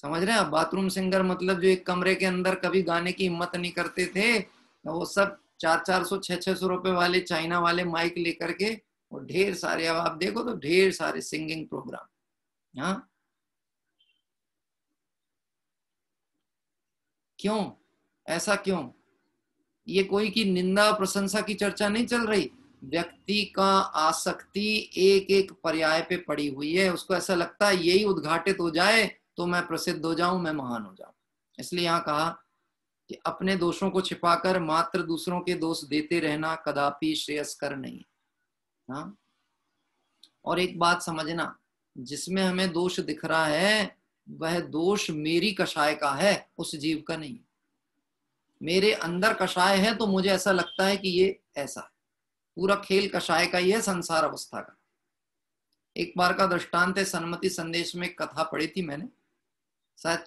समझ रहे हैं आप? बाथरूम सिंगर मतलब जो एक कमरे के अंदर कभी गाने की हिम्मत नहीं करते थे, वो सब 400 600 रुपए वाले चाइना वाले माइक लेकर के, और ढेर सारे, अब आप देखो तो ढेर सारे सिंगिंग प्रोग्राम। हाँ, क्यों ऐसा? क्यों? ये कोई की निंदा प्रशंसा की चर्चा नहीं चल रही, व्यक्ति का आसक्ति एक एक पर्याय पे पड़ी हुई है। उसको ऐसा लगता है यही उद्घाटित हो जाए तो मैं प्रसिद्ध हो जाऊं, मैं महान हो जाऊं। इसलिए यहाँ कहा कि अपने दोषों को छिपाकर मात्र दूसरों के दोष देते रहना कदापि श्रेयस्कर नहीं। हाँ, और एक बात समझना, जिसमें हमें दोष दिख रहा है वह दोष मेरी कषाय का है, उस जीव का नहीं। मेरे अंदर कषाय है तो मुझे ऐसा लगता है कि ये ऐसा है। पूरा खेल कषाय का ही है, संसार अवस्था का। एक बार का दृष्टांत है, सन्मति संदेश में एक कथा पढ़ी थी मैंने, शायद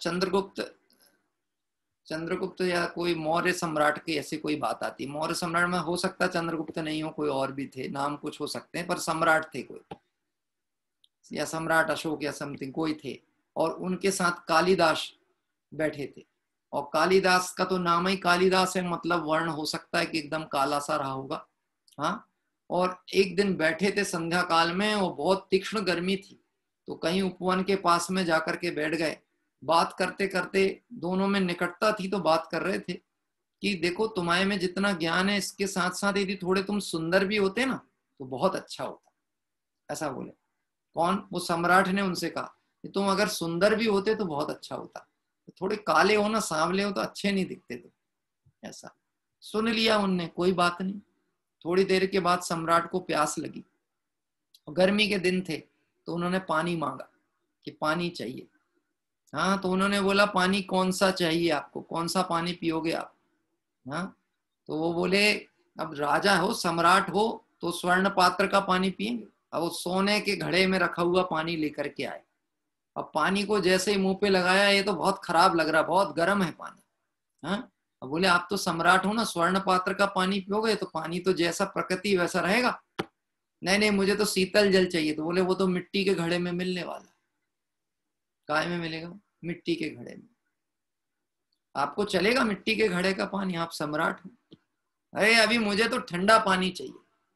चंद्रगुप्त या कोई मौर्य सम्राट की ऐसी कोई बात आती। मौर्य सम्राट में हो सकता है चंद्रगुप्त नहीं हो, कोई और भी थे, नाम कुछ हो सकते हैं, पर सम्राट थे कोई, या सम्राट अशोक या समथिंग कोई थे, और उनके साथ कालिदास बैठे थे। और कालिदास का तो नाम ही कालिदास है, मतलब वर्ण हो सकता है कि एकदम काला सा रहा होगा। हाँ, और एक दिन बैठे थे संध्या काल में, और बहुत तीक्ष्ण गर्मी थी, तो कहीं उपवन के पास में जाकर के बैठ गए। बात करते करते दोनों में निकटता थी, तो बात कर रहे थे कि देखो तुम्हारे में जितना ज्ञान है, इसके साथ साथ यदि थोड़े तुम सुंदर भी होते ना तो बहुत अच्छा होता। ऐसा बोले। कौन? वो सम्राट ने उनसे कहा कि तुम अगर सुंदर भी होते तो बहुत अच्छा होता, थोड़े काले हो ना, सांवले हो तो अच्छे नहीं दिखते तुम। ऐसा सुन लिया उनने, कोई बात नहीं। थोड़ी देर के बाद सम्राट को प्यास लगी, गर्मी के दिन थे, तो उन्होंने पानी मांगा कि पानी चाहिए। हाँ, तो उन्होंने बोला पानी कौन सा चाहिए आपको, कौन सा पानी पियोगे आप? हाँ, तो वो बोले अब राजा हो, सम्राट हो, तो स्वर्ण पात्र का पानी पिएंगे। अब वो सोने के घड़े में रखा हुआ पानी लेकर के आए। अब पानी को जैसे ही मुंह पे लगाया, ये तो बहुत खराब लग रहा, बहुत गर्म है पानी। हाँ, अब बोले आप तो सम्राट हो ना, स्वर्ण पात्र का पानी पियोगे तो पानी तो जैसा प्रकृति वैसा रहेगा। नहीं नहीं, मुझे तो शीतल जल चाहिए। तो बोले वो तो मिट्टी के घड़े में मिलने वाला। काय में मिलेगा? मिट्टी के घड़े में। आपको चलेगा मिट्टी के घड़े का पानी? आप सम्राट हो। अरे अभी मुझे तो ठंडा पानी चाहिए।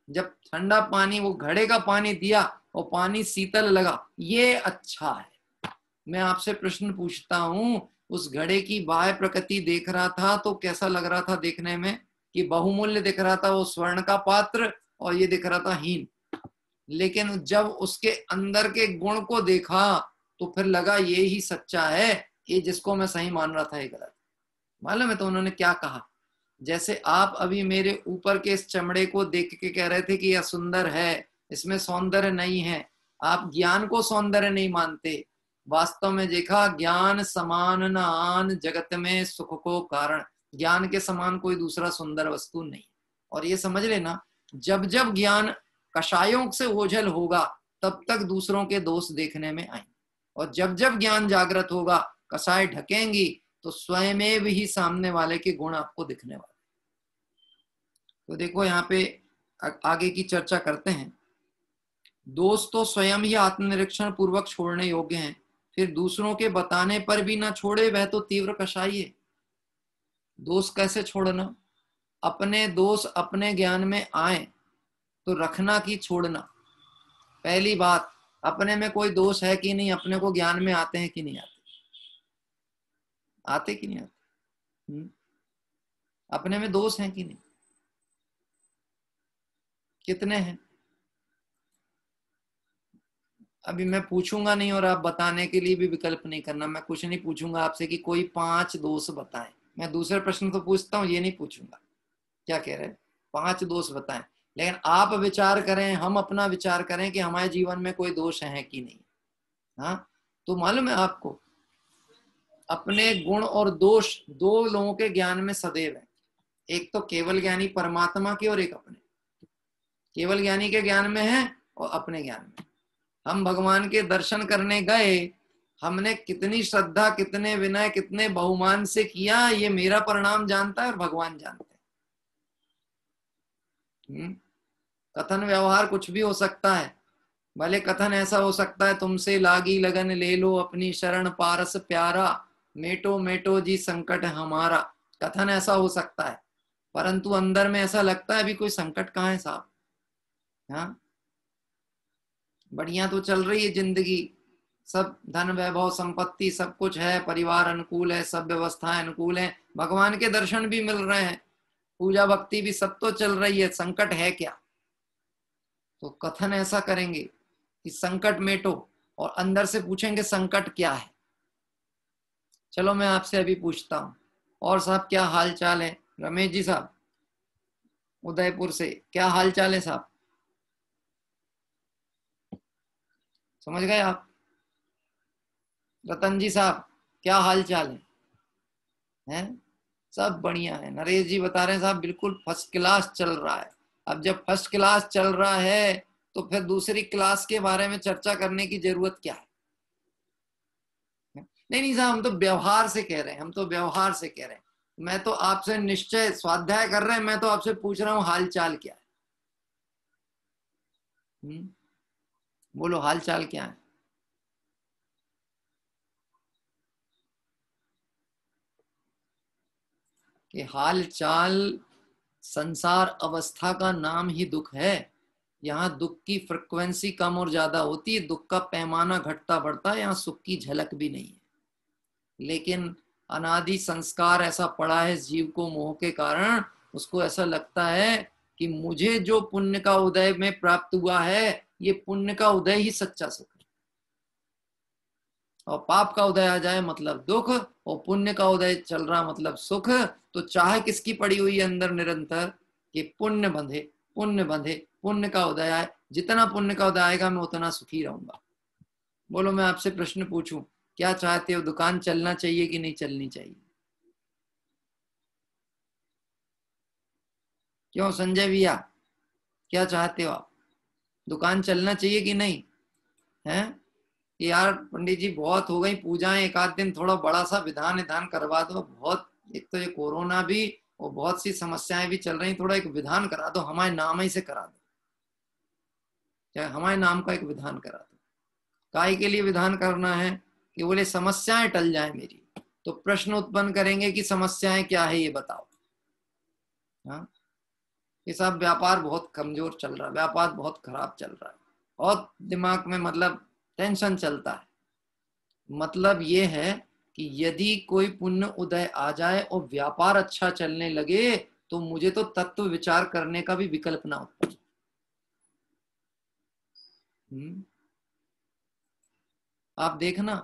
जब ठंडा पानी, वो घड़े का पानी दिया और पानी शीतल लगा, ये अच्छा है। मैं आपसे प्रश्न पूछता हूं, उस घड़े की बाह्य प्रकृति देख रहा था तो कैसा लग रहा था देखने में? कि बहुमूल्य दिख रहा था वो स्वर्ण का पात्र, और ये दिख रहा था हीन। लेकिन जब उसके अंदर के गुण को देखा तो फिर लगा ये ही सच्चा है, ये जिसको मैं सही मान रहा था ये गलत। मालूम है तो उन्होंने क्या कहा? जैसे आप अभी मेरे ऊपर के इस चमड़े को देख के कह रहे थे कि यह सुंदर है, इसमें सौंदर्य नहीं है। आप ज्ञान को सौंदर्य नहीं मानते। वास्तव में देखा, ज्ञान समान न आन जगत में सुख को कारण। ज्ञान के समान कोई दूसरा सुंदर वस्तु नहीं। और ये समझ लेना, जब जब ज्ञान कषायों से ओझल होगा तब तक दूसरों के दोष देखने में आएंगे, और जब जब ज्ञान जागृत होगा, कषाय ढकेंगी, तो स्वयं ही सामने वाले के गुण आपको दिखने वाले। तो देखो यहाँ पे आगे की चर्चा करते हैं। दोष तो स्वयं ही आत्मनिरीक्षण पूर्वक छोड़ने योग्य हैं, फिर दूसरों के बताने पर भी ना छोड़े वह तो तीव्र कषाय है। दोष कैसे छोड़ना? अपने दोष अपने ज्ञान में आए तो रखना कि छोड़ना। पहली बात, अपने में कोई दोष है कि नहीं, अपने को ज्ञान में आते हैं कि नहीं आते? आते कि नहीं आते? अपने में दोष हैं कि नहीं? कितने हैं? अभी मैं पूछूंगा नहीं, और आप बताने के लिए भी विकल्प नहीं करना। मैं कुछ नहीं पूछूंगा आपसे कि कोई 5 दोष बताएं। मैं दूसरे प्रश्न तो पूछता हूं, ये नहीं पूछूंगा। क्या कह रहे हैं? 5 दोष बताएं। लेकिन आप विचार करें, हम अपना विचार करें कि हमारे जीवन में कोई दोष है कि नहीं। हाँ, तो मालूम है आपको, अपने गुण और दोष 2 लोगों के ज्ञान में सदैव है। एक तो केवल ज्ञानी परमात्मा के, और एक अपने। केवल ज्ञानी के ज्ञान में है और अपने ज्ञान में। हम भगवान के दर्शन करने गए, हमने कितनी श्रद्धा, कितने विनय, कितने बहुमान से किया, ये मेरा परिणाम जानता है और भगवान जानते हैं। कथन व्यवहार कुछ भी हो सकता है। भले कथन ऐसा हो सकता है, तुमसे लागी लगन ले लो अपनी शरण पारस प्यारा, मेटो मेटो जी संकट हमारा। कथन ऐसा हो सकता है, परंतु अंदर में ऐसा लगता है अभी कोई संकट कहाँ है साहब। हाँ, बढ़िया तो चल रही है जिंदगी, सब धन वैभव संपत्ति सब कुछ है, परिवार अनुकूल है, सब व्यवस्थाएं अनुकूल है, भगवान के दर्शन भी मिल रहे हैं, पूजा भक्ति भी सब तो चल रही है, संकट है क्या? तो कथन ऐसा करेंगे कि संकट मेटो, और अंदर से पूछेंगे संकट क्या है। चलो मैं आपसे अभी पूछता हूं, और साहब क्या हाल चाल है? रमेश जी साहब उदयपुर से, क्या हाल चाल है साहब? समझ गए आप? रतन जी साहब क्या हाल चाल है? सब बढ़िया है। नरेश जी बता रहे हैं साहब बिल्कुल फर्स्ट क्लास चल रहा है। अब जब फर्स्ट क्लास चल रहा है तो फिर दूसरी क्लास के बारे में चर्चा करने की जरूरत क्या है? नहीं नहीं साहब, हम तो व्यवहार से कह रहे हैं, हम तो व्यवहार से कह रहे हैं। मैं तो आपसे निश्चय स्वाध्याय कर रहे हैं, मैं तो आपसे पूछ रहा हूं हाल चाल क्या है। बोलो हाल चाल क्या है? कि हाल चाल, संसार अवस्था का नाम ही दुख है। यहाँ दुख की फ्रिक्वेंसी कम और ज्यादा होती है, दुख का पैमाना घटता बढ़ता है, यहाँ सुख की झलक भी नहीं है। लेकिन अनादि संस्कार ऐसा पड़ा है जीव को मोह के कारण, उसको ऐसा लगता है कि मुझे जो पुण्य का उदय में प्राप्त हुआ है, ये पुण्य का उदय ही सच्चा सुख है। और पाप का उदय आ जाए मतलब दुख, और पुण्य का उदय चल रहा मतलब सुख। तो चाहे किसकी पड़ी हुई है अंदर निरंतर कि पुण्य बंधे, पुण्य बंधे, पुण्य का उदय आए। जितना पुण्य का उदय आएगा मैं उतना सुखी रहूंगा। बोलो मैं आपसे प्रश्न पूछूं, क्या चाहते हो? दुकान चलना चाहिए कि नहीं चलनी चाहिए? क्यों संजय भैया, क्या चाहते हो आप? दुकान चलना चाहिए कि नहीं? है यार पंडित जी बहुत हो गई पूजाएं, एक आध दिन थोड़ा बड़ा सा विधान विधान करवा दो। बहुत, एक तो ये कोरोना भी और बहुत सी समस्याएं भी चल रही, थोड़ा एक विधान करा दो, हमारे नाम ही से करा दो, चाहे हमारे नाम का एक विधान करा दो। काय के लिए विधान करना है? कि बोले समस्याएं टल जाए मेरी। तो प्रश्न उत्पन्न करेंगे कि समस्याएं क्या है ये बताओ। हाँ, ये सब व्यापार बहुत कमजोर चल रहा है, व्यापार बहुत खराब चल रहा है, और दिमाग में मतलब टेंशन चलता है। मतलब ये है कि यदि कोई पुण्य उदय आ जाए और व्यापार अच्छा चलने लगे तो मुझे तो तत्व विचार करने का भी विकल्प ना उत्पन्न। आप देखना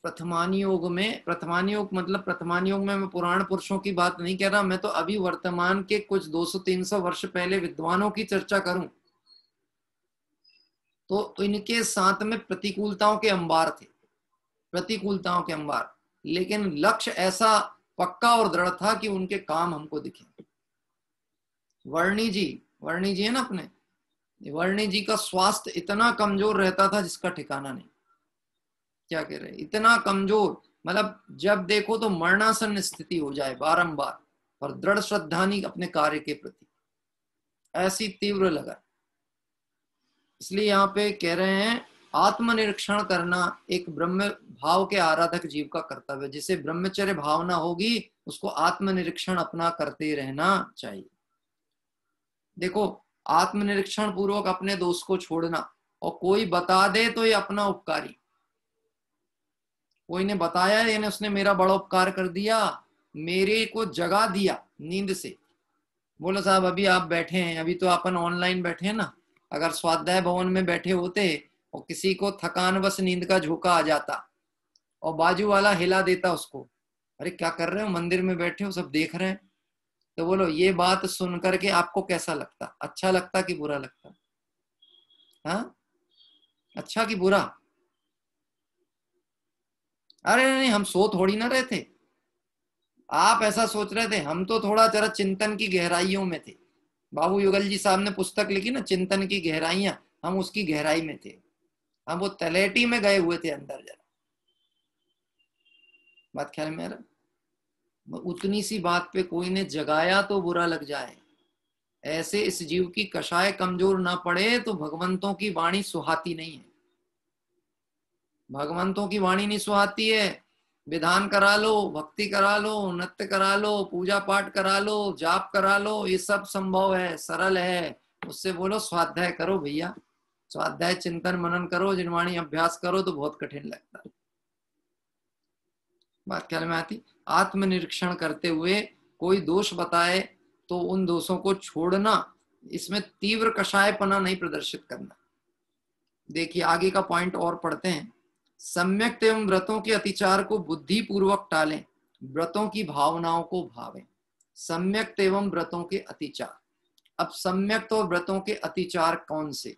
प्रथमान योग में, प्रथमान योग मतलब प्रथमान योग में मैं पुराण पुरुषों की बात नहीं कह रहा, मैं तो अभी वर्तमान के कुछ 200-300 वर्ष पहले विद्वानों की चर्चा करूं तो इनके साथ में प्रतिकूलताओं के अंबार थे, प्रतिकूलताओं के अंबार, लेकिन लक्ष्य ऐसा पक्का और दृढ़ था कि उनके काम हमको दिखे। वर्णी जी है ना अपने, वर्णी जी का स्वास्थ्य इतना कमजोर रहता था जिसका ठिकाना नहीं। क्या कह रहे, इतना कमजोर, मतलब जब देखो तो मरणासन स्थिति हो जाए बारंबार, और दृढ़ श्रद्धा नहीं अपने कार्य के प्रति, ऐसी तीव्र लगन। इसलिए यहाँ पे कह रहे हैं आत्मनिरीक्षण करना एक ब्रह्म भाव के आराधक जीव का कर्तव्य है। जिसे ब्रह्मचर्य भावना होगी उसको आत्मनिरीक्षण अपना करते रहना चाहिए। देखो आत्मनिरीक्षण पूर्वक अपने दोष को छोड़ना, और कोई बता दे तो ये अपना उपकारी, कोई ने बताया यानी उसने मेरा बड़ा उपकार कर दिया, मेरे को जगा दिया नींद से। बोलो साहब अभी आप बैठे हैं, अभी तो अपन ऑनलाइन बैठे हैं ना, अगर स्वाध्याय भवन में बैठे होते और किसी को थकानवश नींद का झोंका आ जाता और बाजू वाला हिला देता उसको, अरे क्या कर रहे हो, मंदिर में बैठे हो सब देख रहे हैं, तो बोलो ये बात सुन करके आपको कैसा लगता? अच्छा लगता कि बुरा लगता? हाँ, अच्छा कि बुरा? अरे नहीं, हम सो थोड़ी ना रहे थे, आप ऐसा सोच रहे थे, हम तो थोड़ा जरा चिंतन की गहराइयों में थे। बाबू युगल जी साहब ने पुस्तक लिखी ना चिंतन की गहराइयां, हम उसकी गहराई में थे, हम वो तलेटी में गए हुए थे अंदर। जरा बात ख्याल में आ रहा? उतनी सी बात पे कोई ने जगाया तो बुरा लग जाए, ऐसे इस जीव की कषाय कमजोर ना पड़े तो भगवंतों की वाणी सुहाती नहीं है। भगवंतों की वाणी नहीं सुहाती है। विधान करा लो, भक्ति करा लो, नृत्य करा लो, पूजा पाठ करा लो, जाप करा लो, ये सब संभव है, सरल है। उससे बोलो स्वाध्याय करो भैया, स्वाध्याय चिंतन मनन करो, जिनवाणी अभ्यास करो, तो बहुत कठिन लगता है। बात ख्याल में आती? आत्मनिरीक्षण करते हुए कोई दोष बताए तो उन दोषों को छोड़ना, इसमें तीव्र कषायपना नहीं प्रदर्शित करना। देखिए आगे का पॉइंट और पढ़ते हैं। सम्यक एवं व्रतों के अतिचार को बुद्धि पूर्वक टालें, व्रतों की भावनाओं को भावें। सम्यक एवं व्रतों के अतिचार। अब सम्यक तो व्रतों के अतिचार कौन से?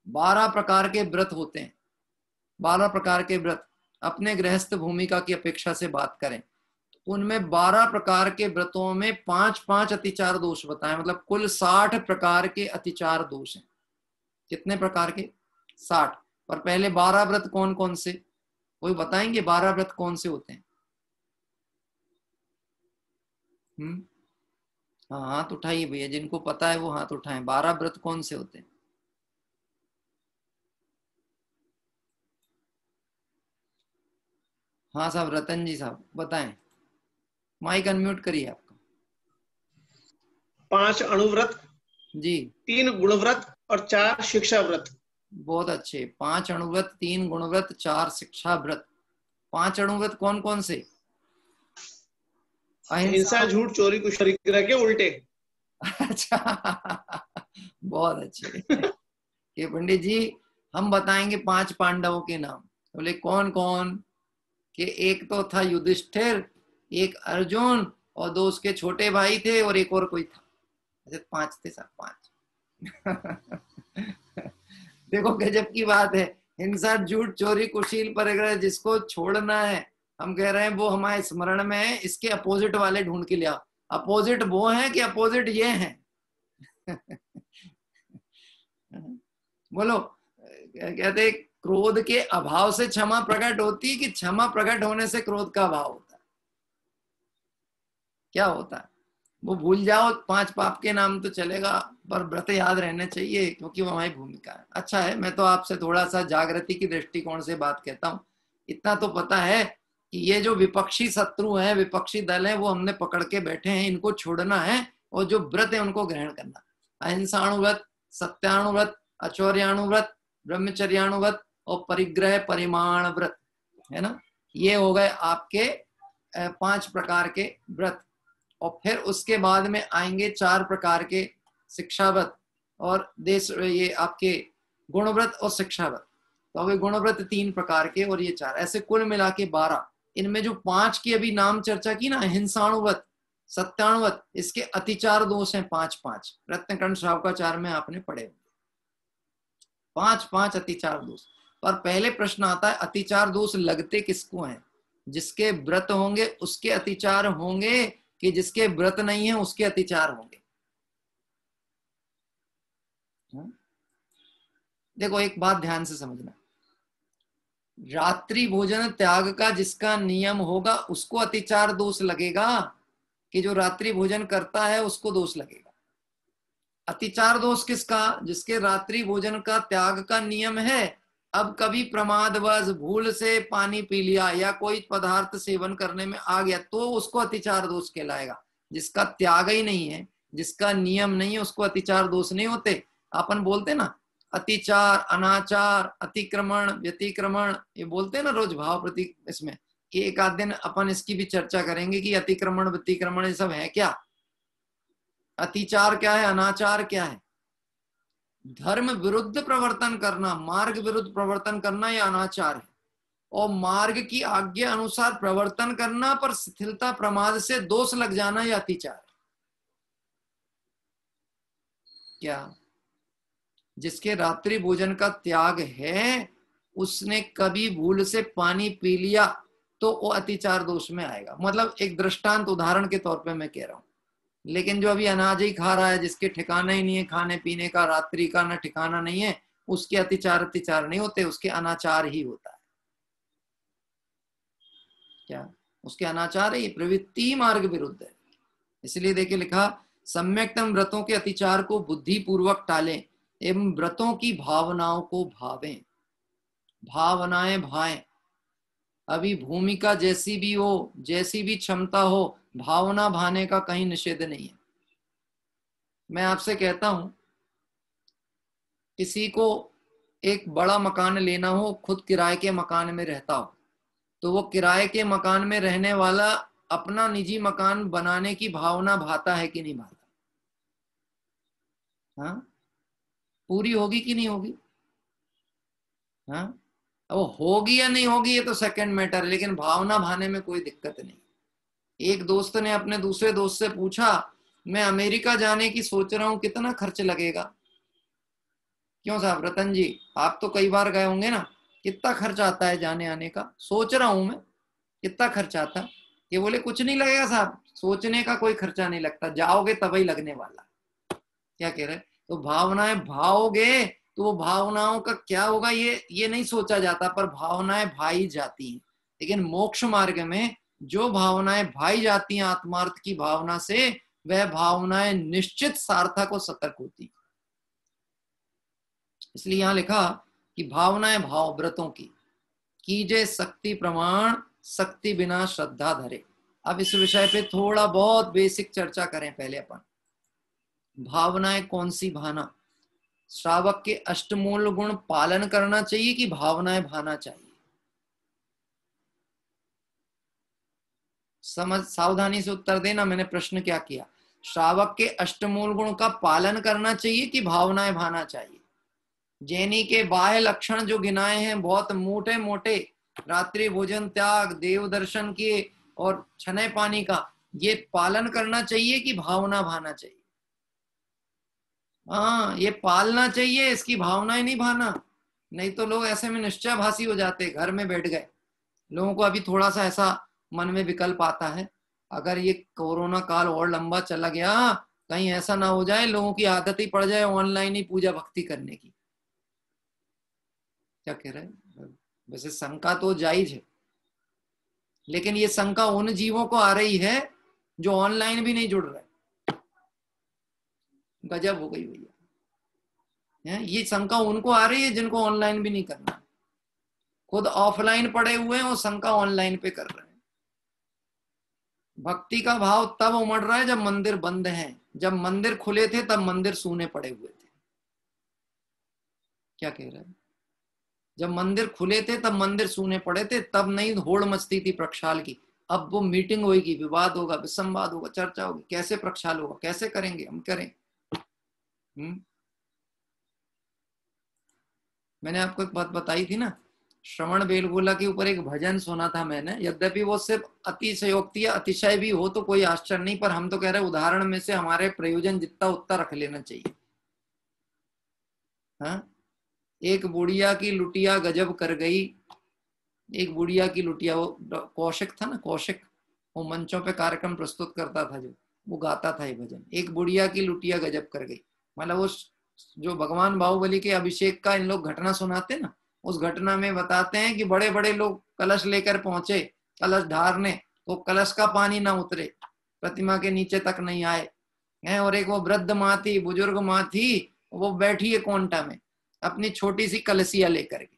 12 प्रकार के व्रत होते हैं। 12 प्रकार के व्रत अपने गृहस्थ भूमिका की अपेक्षा से बात करें उनमें 12 प्रकार के व्रतों में 5-5 अतिचार दोष बताए, मतलब कुल 60 प्रकार के अतिचार दोष हैं। कितने प्रकार के? 60। पर पहले 12 व्रत कौन कौन से, कोई बताएंगे 12 व्रत कौन से होते हैं? हाँ, हाथ उठाइए भैया, जिनको पता है वो हाथ उठाएं। 12 व्रत कौन से होते हैं? हाँ साहब, रतन जी साहब बताएं, माइक अनम्यूट करिए आपका। 5 अणुव्रत जी, 3 गुणव्रत और 4 शिक्षा व्रत। बहुत अच्छे। 5 अणुव्रत, 3 गुणव्रत, 4 शिक्षा व्रत। 5 अणुव्रत कौन कौन से? अहिंसा, झूठ, चोरी, कुछ परिग्रह के उल्टे। अच्छा, बहुत अच्छे। ये पंडित जी, हम बताएंगे 5 पांडवों के नाम। बोले कौन कौन? कि एक तो था युधिष्ठिर, एक अर्जुन, और 2 उसके छोटे भाई थे, और एक और कोई था। ऐसे 5 थे सर, 5। देखो गजब की बात है। हिंसा, झूठ, चोरी, कुशील, परिग्रह, जिसको छोड़ना है हम कह रहे हैं वो हमारे स्मरण में है, इसके अपोजिट वाले ढूंढ के लिया। अपोजिट वो है कि अपोजिट ये है? बोलो, कहते क्रोध के अभाव से क्षमा प्रकट होती है कि क्षमा प्रकट होने से क्रोध का अभाव होता है? क्या होता है? वो भूल जाओ, 5 पाप के नाम तो चलेगा, पर व्रत याद रहने चाहिए, क्योंकि वो हमारी भूमिका है। अच्छा है, मैं तो आपसे थोड़ा सा जागृति की दृष्टिकोण से बात कहता हूँ। इतना तो पता है कि ये जो विपक्षी शत्रु हैं, विपक्षी दल हैं, वो हमने पकड़ के बैठे हैं, इनको छोड़ना है, और जो व्रत है उनको ग्रहण करना। अहिंसाणुव्रत, सत्याणुव्रत, अचौर्याणुव्रत, ब्रह्मचर्याणुव्रत और परिग्रह परिमाण व्रत, है ना। ये हो गए आपके 5 प्रकार के व्रत। और फिर उसके बाद में आएंगे 4 प्रकार के शिक्षा व्रत और ये आपके गुणव्रत और शिक्षा व्रत। तो अभी गुणव्रत 3 प्रकार के और ये 4, ऐसे कुल मिला के 12। इनमें जो 5 की अभी नाम चर्चा की ना, हिंसाणुव्रत, सत्याणुव्रत, इसके अतिचार दोष हैं 5-5। रत्नकंठ श्रावकाचार में आपने पढ़े होंगे 5-5 अतिचार दोष। पर पहले प्रश्न आता है, अतिचार दोष लगते किसको हैं? जिसके व्रत होंगे उसके अतिचार होंगे, कि जिसके व्रत नहीं है उसके अतिचार होंगे? देखो एक बात ध्यान से समझना, रात्रि भोजन त्याग का जिसका नियम होगा उसको अतिचार दोष लगेगा, कि जो रात्रि भोजन करता है उसको दोष लगेगा? अतिचार दोष किसका? जिसके रात्रि भोजन का त्याग का नियम है, अब कभी प्रमादवश भूल से पानी पी लिया या कोई पदार्थ सेवन करने में आ गया तो उसको अतिचार दोष कहलाएगा। जिसका त्याग ही नहीं है, जिसका नियम नहीं है, उसको अतिचार दोष नहीं होते। अपन बोलते ना अतिचार, अनाचार, अतिक्रमण, व्यतिक्रमण, ये बोलते ना रोज भाव प्रतीक। इसमें एक आध दिन अपन इसकी भी चर्चा करेंगे कि अतिक्रमण, व्यतिक्रमण ये सब है क्या, अतिचार क्या है, अनाचार क्या है। धर्म विरुद्ध प्रवर्तन करना, मार्ग विरुद्ध प्रवर्तन करना, यह अनाचार है। और मार्ग की आज्ञा अनुसार प्रवर्तन करना पर शिथिलता प्रमाद से दोष लग जाना, यह अतिचार है। क्या? जिसके रात्रि भोजन का त्याग है, उसने कभी भूल से पानी पी लिया तो वो अतिचार दोष में आएगा। मतलब एक दृष्टांत उदाहरण के तौर पे मैं कह रहा हूं। लेकिन जो अभी अनाज ही खा रहा है, जिसके ठिकाना ही नहीं है खाने पीने का, रात्रि का ना ठिकाना नहीं है, उसके अतिचार नहीं होते, उसके अनाचार ही होता है। क्या? उसके अनाचार है, ये प्रवृत्ति मार्ग विरुद्ध है। इसलिए देखिए लिखा, सम्यक्तम व्रतों के अतिचार को बुद्धि पूर्वक टालें एवं व्रतों की भावनाओं को भावें। भावनाएं भाएं। अभी भूमिका जैसी भी हो, जैसी भी क्षमता हो, भावना भाने का कहीं निषेध नहीं है। मैं आपसे कहता हूं, किसी को एक बड़ा मकान लेना हो, खुद किराए के मकान में रहता हो, तो वो किराए के मकान में रहने वाला अपना निजी मकान बनाने की भावना भाता है कि नहीं भाता? हाँ, पूरी होगी कि नहीं होगी? हाँ, वो होगी या नहीं होगी ये तो सेकंड मैटर है, लेकिन भावना भाने में कोई दिक्कत नहीं। एक दोस्त ने अपने दूसरे दोस्त से पूछा, मैं अमेरिका जाने की सोच रहा हूं, कितना खर्च लगेगा? क्यों साहब? रतन जी आप तो कई बार गए होंगे ना, कितना खर्च आता है जाने आने का? सोच रहा हूं मैं, कितना खर्च आता है? ये बोले कुछ नहीं लगेगा साहब, सोचने का कोई खर्चा नहीं लगता, जाओगे तभी लगने वाला। क्या कह रहे? तो भावनाएं भाओगे तो वो भावनाओं का क्या होगा ये नहीं सोचा जाता, पर भावनाएं भाई जाती हैं। लेकिन मोक्ष मार्ग में जो भावनाएं भाई जाती हैं आत्मार्थ की भावना से, वह भावनाएं निश्चित सार्थक और सतर्क होती। इसलिए यहां लिखा कि भावनाएं भाव व्रतों की कीजे शक्ति प्रमाण, शक्ति बिना श्रद्धा धरे। अब इस विषय पे थोड़ा बहुत बेसिक चर्चा करें पहले अपन। भावनाएं कौन सी भाना? श्रावक के अष्टमूल गुण पालन करना चाहिए कि भावनाएं भाना चाहिए? समझ, सावधानी से उत्तर देना। मैंने प्रश्न क्या किया? श्रावक के अष्टमूल गुण का पालन करना चाहिए कि भावनाएं भाना चाहिए? जैनी के बाह्य लक्षण जो गिनाए हैं बहुत मोटे मोटे, रात्रि भोजन त्याग, देव दर्शन किए और छने पानी का, ये पालन करना चाहिए कि भावना भाना चाहिए? हाँ, ये पालना चाहिए, इसकी भावनाएं नहीं भाना। नहीं तो लोग ऐसे में निश्चयभासी हो जाते, घर में बैठ गए। लोगों को अभी थोड़ा सा ऐसा मन में विकल्प आता है, अगर ये कोरोना काल और लंबा चला गया, कहीं ऐसा ना हो जाए लोगों की आदत ही पड़ जाए ऑनलाइन ही पूजा भक्ति करने की। क्या कह रहे हैं? वैसे शंका तो जायज है, लेकिन ये शंका उन जीवों को आ रही है जो ऑनलाइन भी नहीं जुड़ रहे। गजब हो गई भैया। ये शंका उनको आ रही है जिनको ऑनलाइन भी नहीं करना, खुद ऑफलाइन पड़े हुए हैं और शंका ऑनलाइन पे कर रहे हैं। भक्ति का भाव तब उमड़ रहा है जब मंदिर बंद हैं। जब मंदिर खुले थे तब मंदिर सूने पड़े हुए थे। क्या कह रहे हैं? जब मंदिर खुले थे तब मंदिर सूने पड़े थे, तब नहीं होड़ मचती थी प्रक्षाल की। अब वो मीटिंग होगी, विवाद होगा, विसंवाद होगा, चर्चा होगी, कैसे प्रक्षाल होगा, कैसे करेंगे, हम करें। मैंने आपको एक बात बताई थी ना, श्रवण बेलगोला के ऊपर एक भजन सुना था मैंने। यद्यपि वो सिर्फ अतिशयोक्ति या अतिशय भी हो तो कोई आश्चर्य नहीं, पर हम तो कह रहे उदाहरण में से हमारे प्रयोजन जितना उतना रख लेना चाहिए। हाँ, एक बुढ़िया की लुटिया गजब कर गई। एक बुढ़िया की लुटिया, वो कौशिक था ना, कौशिक, वो मंचों पे कार्यक्रम प्रस्तुत करता था, जो वो गाता था ये भजन, एक बुढ़िया की लुटिया गजब कर गई। मतलब वो जो भगवान बाहुबली के अभिषेक का इन लोग घटना सुनाते ना, उस घटना में बताते हैं कि बड़े बड़े लोग कलश लेकर पहुंचे कलश ढारने, तो कलश का पानी ना उतरे, प्रतिमा के नीचे तक नहीं आए हैं। और एक वो वृद्ध माँ थी, बुजुर्ग माँ थी, वो बैठी है कोंटा में अपनी छोटी सी कलसिया लेकर के,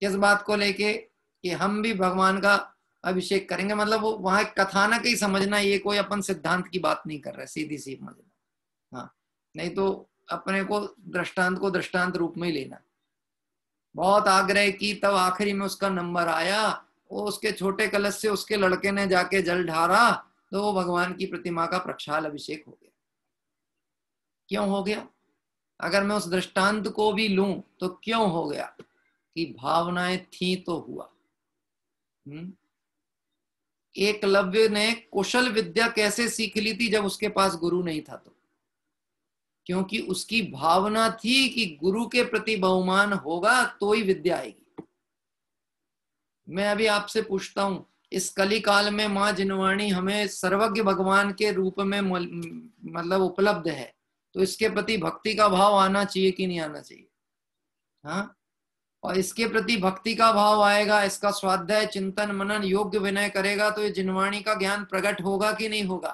किस बात को लेके कि हम भी भगवान का अभिषेक करेंगे। मतलब वो वहां कथानक ही समझना, ये कोई अपन सिद्धांत की बात नहीं कर रहे, सीधी सी समझना। हाँ, नहीं तो अपने को दृष्टांत को दृष्टांत रूप में ही लेना। बहुत आग्रह की, तब आखिरी में उसका नंबर आया। वो उसके छोटे कलश से उसके लड़के ने जाके जल ढारा, तो वो भगवान की प्रतिमा का प्रक्षाल अभिषेक हो गया। क्यों हो गया? अगर मैं उस दृष्टांत को भी लूं तो क्यों हो गया? कि भावनाएं थी तो हुआ। एकलव्य ने कुशल विद्या कैसे सीख ली थी? जब उसके पास गुरु नहीं था तो, क्योंकि उसकी भावना थी कि गुरु के प्रति बहुमान होगा तो ही विद्या आएगी। मैं अभी आपसे पूछता हूं, इस कली काल में माँ जिनवाणी हमें सर्वज्ञ भगवान के रूप में मतलब उपलब्ध है, तो इसके प्रति भक्ति का भाव आना चाहिए कि नहीं आना चाहिए? हाँ, और इसके प्रति भक्ति का भाव आएगा, इसका स्वाध्याय चिंतन मनन योग्य विनय करेगा, तो ये जिनवाणी का ज्ञान प्रकट होगा कि नहीं होगा?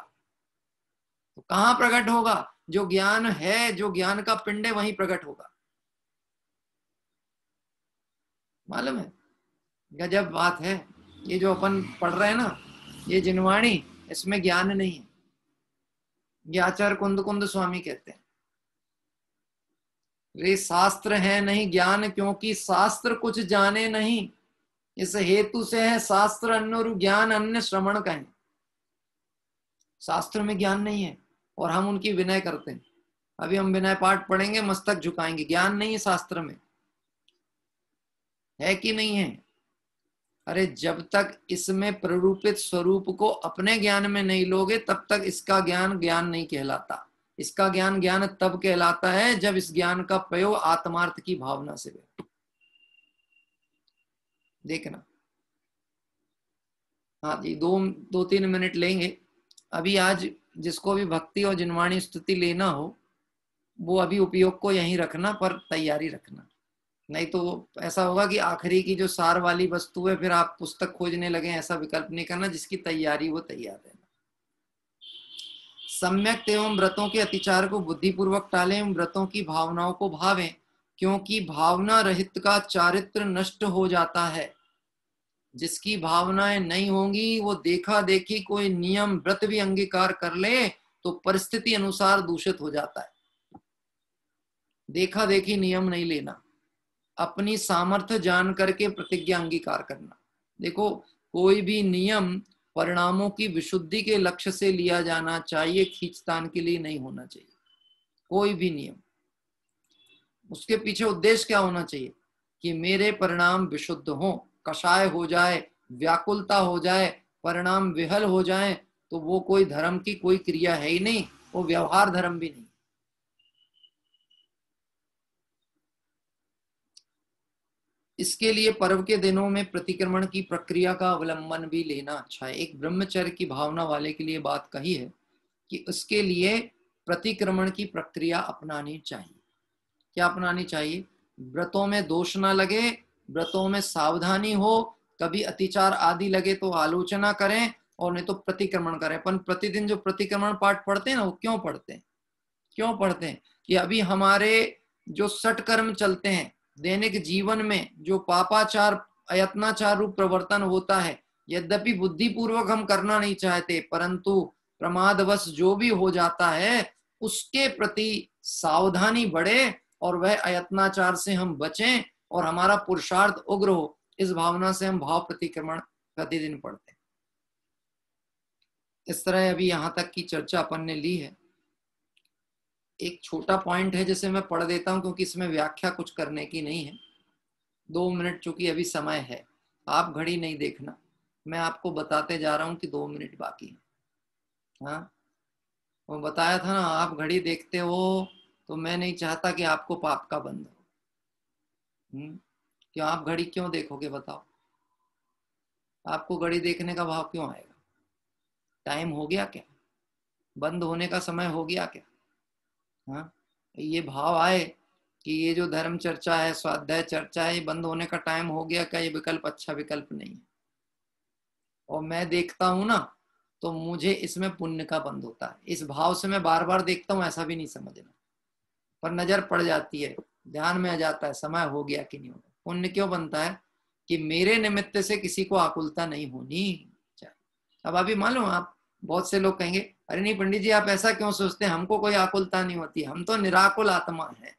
तो कहाँ प्रकट होगा? जो ज्ञान है, जो ज्ञान का पिंड है, वहीं प्रकट होगा। मालूम है? गजब बात है। ये जो अपन पढ़ रहे हैं ना, ये जिनवाणी, इसमें ज्ञान नहीं है। ये आचार्य कुंद कुंद स्वामी कहते हैं, रे शास्त्र है नहीं ज्ञान, क्योंकि शास्त्र कुछ जाने नहीं, इस हेतु से है शास्त्र अन्य ज्ञान अन्य श्रवण कहें। शास्त्र में ज्ञान नहीं है और हम उनकी विनय करते हैं। अभी हम विनय पाठ पढ़ेंगे, मस्तक झुकाएंगे, ज्ञान नहीं है शास्त्र में, है कि नहीं है? अरे जब तक इसमें प्ररूपित स्वरूप को अपने ज्ञान में नहीं लोगे, तब तक इसका ज्ञान ज्ञान नहीं कहलाता। इसका ज्ञान ज्ञान तब कहलाता है जब इस ज्ञान का प्रयोग आत्मार्थ की भावना से हो। देखना, हाँ जी, 2-3 मिनट लेंगे अभी। आज जिसको भी भक्ति और जिनवाणी स्तुति लेना हो वो अभी उपयोग को यहीं रखना, पर तैयारी रखना, नहीं तो ऐसा होगा कि आखिरी की जो सार वाली वस्तु है फिर आप पुस्तक खोजने लगे। ऐसा विकल्प नहीं करना, जिसकी तैयारी वो तैयार रहना। सम्यक एवं व्रतों के अतिचार को बुद्धिपूर्वक टालें एवं व्रतों की भावनाओं को भावें, क्योंकि भावना रहित का चारित्र नष्ट हो जाता है। जिसकी भावनाएं नहीं होंगी वो देखा देखी कोई नियम व्रत भी अंगीकार कर ले तो परिस्थिति अनुसार दूषित हो जाता है। देखा देखी नियम नहीं लेना, अपनी सामर्थ्य जान करके प्रतिज्ञा अंगीकार करना। देखो, कोई भी नियम परिणामों की विशुद्धि के लक्ष्य से लिया जाना चाहिए, खींचतान के लिए नहीं होना चाहिए। कोई भी नियम, उसके पीछे उद्देश्य क्या होना चाहिए कि मेरे परिणाम विशुद्ध हों। कषाय हो जाए, व्याकुलता हो जाए, परिणाम विहल हो जाए तो वो कोई धर्म की कोई क्रिया है ही नहीं, वो व्यवहार धर्म भी नहीं। इसके लिए पर्व के दिनों में प्रतिक्रमण की प्रक्रिया का अवलंबन भी लेना अच्छा है। एक ब्रह्मचर्य की भावना वाले के लिए बात कही है कि उसके लिए प्रतिक्रमण की प्रक्रिया अपनानी चाहिए। क्या अपनानी चाहिए? व्रतों में दोष ना लगे, व्रतों में सावधानी हो, कभी अतिचार आदि लगे तो आलोचना करें और नहीं तो प्रतिक्रमण करें। अपन प्रतिदिन जो प्रतिक्रमण पाठ पढ़ते हैं ना, वो क्यों पढ़ते हैं? क्यों पढ़ते हैं कि अभी हमारे जो सटकर्म चलते हैं दैनिक जीवन में, जो पापाचार अयत्नाचार रूप प्रवर्तन होता है, यद्यपि बुद्धिपूर्वक हम करना नहीं चाहते परंतु प्रमादवश जो भी हो जाता है उसके प्रति सावधानी बढ़े और वह अयत्नाचार से हम बचें और हमारा पुरुषार्थ उग्र हो, इस भावना से हम भाव प्रतिक्रमण प्रतिदिन पढ़ते हैं। इस तरह अभी यहां तक की चर्चा अपन ने ली है। एक छोटा पॉइंट है जिसे मैं पढ़ देता हूं क्योंकि इसमें व्याख्या कुछ करने की नहीं है। 2 मिनट चूंकि अभी समय है, आप घड़ी नहीं देखना, मैं आपको बताते जा रहा हूं कि 2 मिनट बाकी है। हाँ, वो बताया था ना, आप घड़ी देखते हो तो मैं नहीं चाहता कि आपको पाप का बंध हो। क्यों? आप घड़ी क्यों देखोगे बताओ? आपको घड़ी देखने का भाव क्यों आएगा? टाइम हो गया क्या? बंद होने का समय हो गया क्या? हाँ, ये भाव आए कि ये जो धर्म चर्चा है, स्वाध्याय चर्चा है, ये बंद होने का टाइम हो गया क्या? ये विकल्प अच्छा विकल्प नहीं है। और मैं देखता हूं ना तो मुझे इसमें पुण्य का बंध होता है। इस भाव से मैं बार बार देखता हूं ऐसा भी नहीं समझना, पर नजर पड़ जाती है, ध्यान में आ जाता है समय हो गया कि नहीं होगा। पुण्य क्यों बनता है? कि मेरे निमित्त से किसी को आकुलता नहीं होनी चाहिए। अब अभी मालूम, आप बहुत से लोग कहेंगे अरे नहीं पंडित जी आप ऐसा क्यों सोचते हैं, हमको कोई आकुलता नहीं होती, हम तो निराकुल आत्मा है।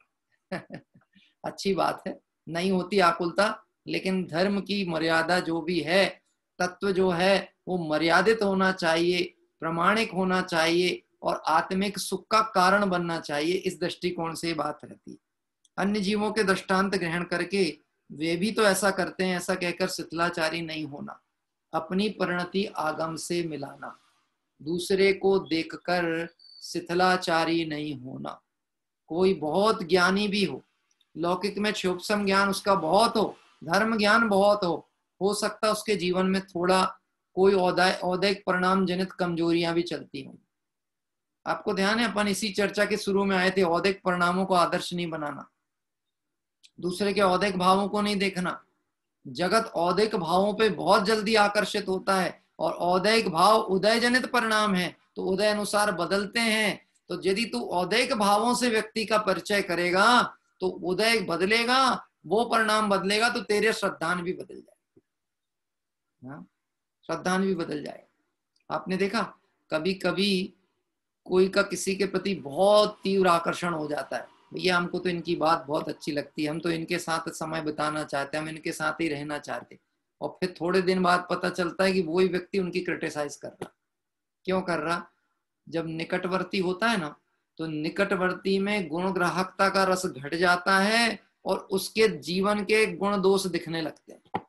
अच्छी बात है, नहीं होती आकुलता, लेकिन धर्म की मर्यादा जो भी है, तत्व जो है वो मर्यादित होना चाहिए, प्रामाणिक होना चाहिए और आत्मिक सुख का कारण बनना चाहिए। इस दृष्टिकोण से बात रहती है। अन्य जीवों के दृष्टांत ग्रहण करके वे भी तो ऐसा करते हैं, ऐसा कहकर शिथिलाचारी नहीं होना, अपनी परिणति आगम से मिलाना, दूसरे को देखकर शिथिलाचारी नहीं होना। कोई बहुत ज्ञानी भी लौकिक में क्षोभसम ज्ञान उसका बहुत धर्म ज्ञान बहुत हो सकता है उसके जीवन में थोड़ा कोई औदैहिक परिणाम जनित कमजोरियां भी चलती हों। आपको ध्यान है, अपन इसी चर्चा के शुरू में आए थे, औदैहिक परिणामों को आदर्श नहीं बनाना, दूसरे के औदैहिक भावों को नहीं देखना। जगत औदैहिक भावों पे बहुत जल्दी आकर्षित होता है और औदैहिक भाव उदय जनित परिणाम है तो उदय अनुसार बदलते हैं। तो यदि तू औदैहिक भावों से व्यक्ति का परिचय करेगा तो उदय बदलेगा, वो परिणाम बदलेगा तो तेरे श्रद्धान भी बदल जाएगा। श्रद्धान भी बदल जाएगा। आपने देखा कभी कभी कोई का किसी के प्रति बहुत तीव्र आकर्षण हो जाता है, भैया हमको तो इनकी बात बहुत अच्छी लगती है, हम तो इनके साथ समय बिताना चाहते हैं, हम इनके साथ ही रहना चाहते, और फिर थोड़े दिन बाद पता चलता है कि वही व्यक्ति उनकी क्रिटिसाइज कर रहा। क्यों कर रहा? जब निकटवर्ती होता है ना तो निकटवर्ती में गुण ग्राहकता का रस घट जाता है और उसके जीवन के गुण दोष दिखने लगते हैं,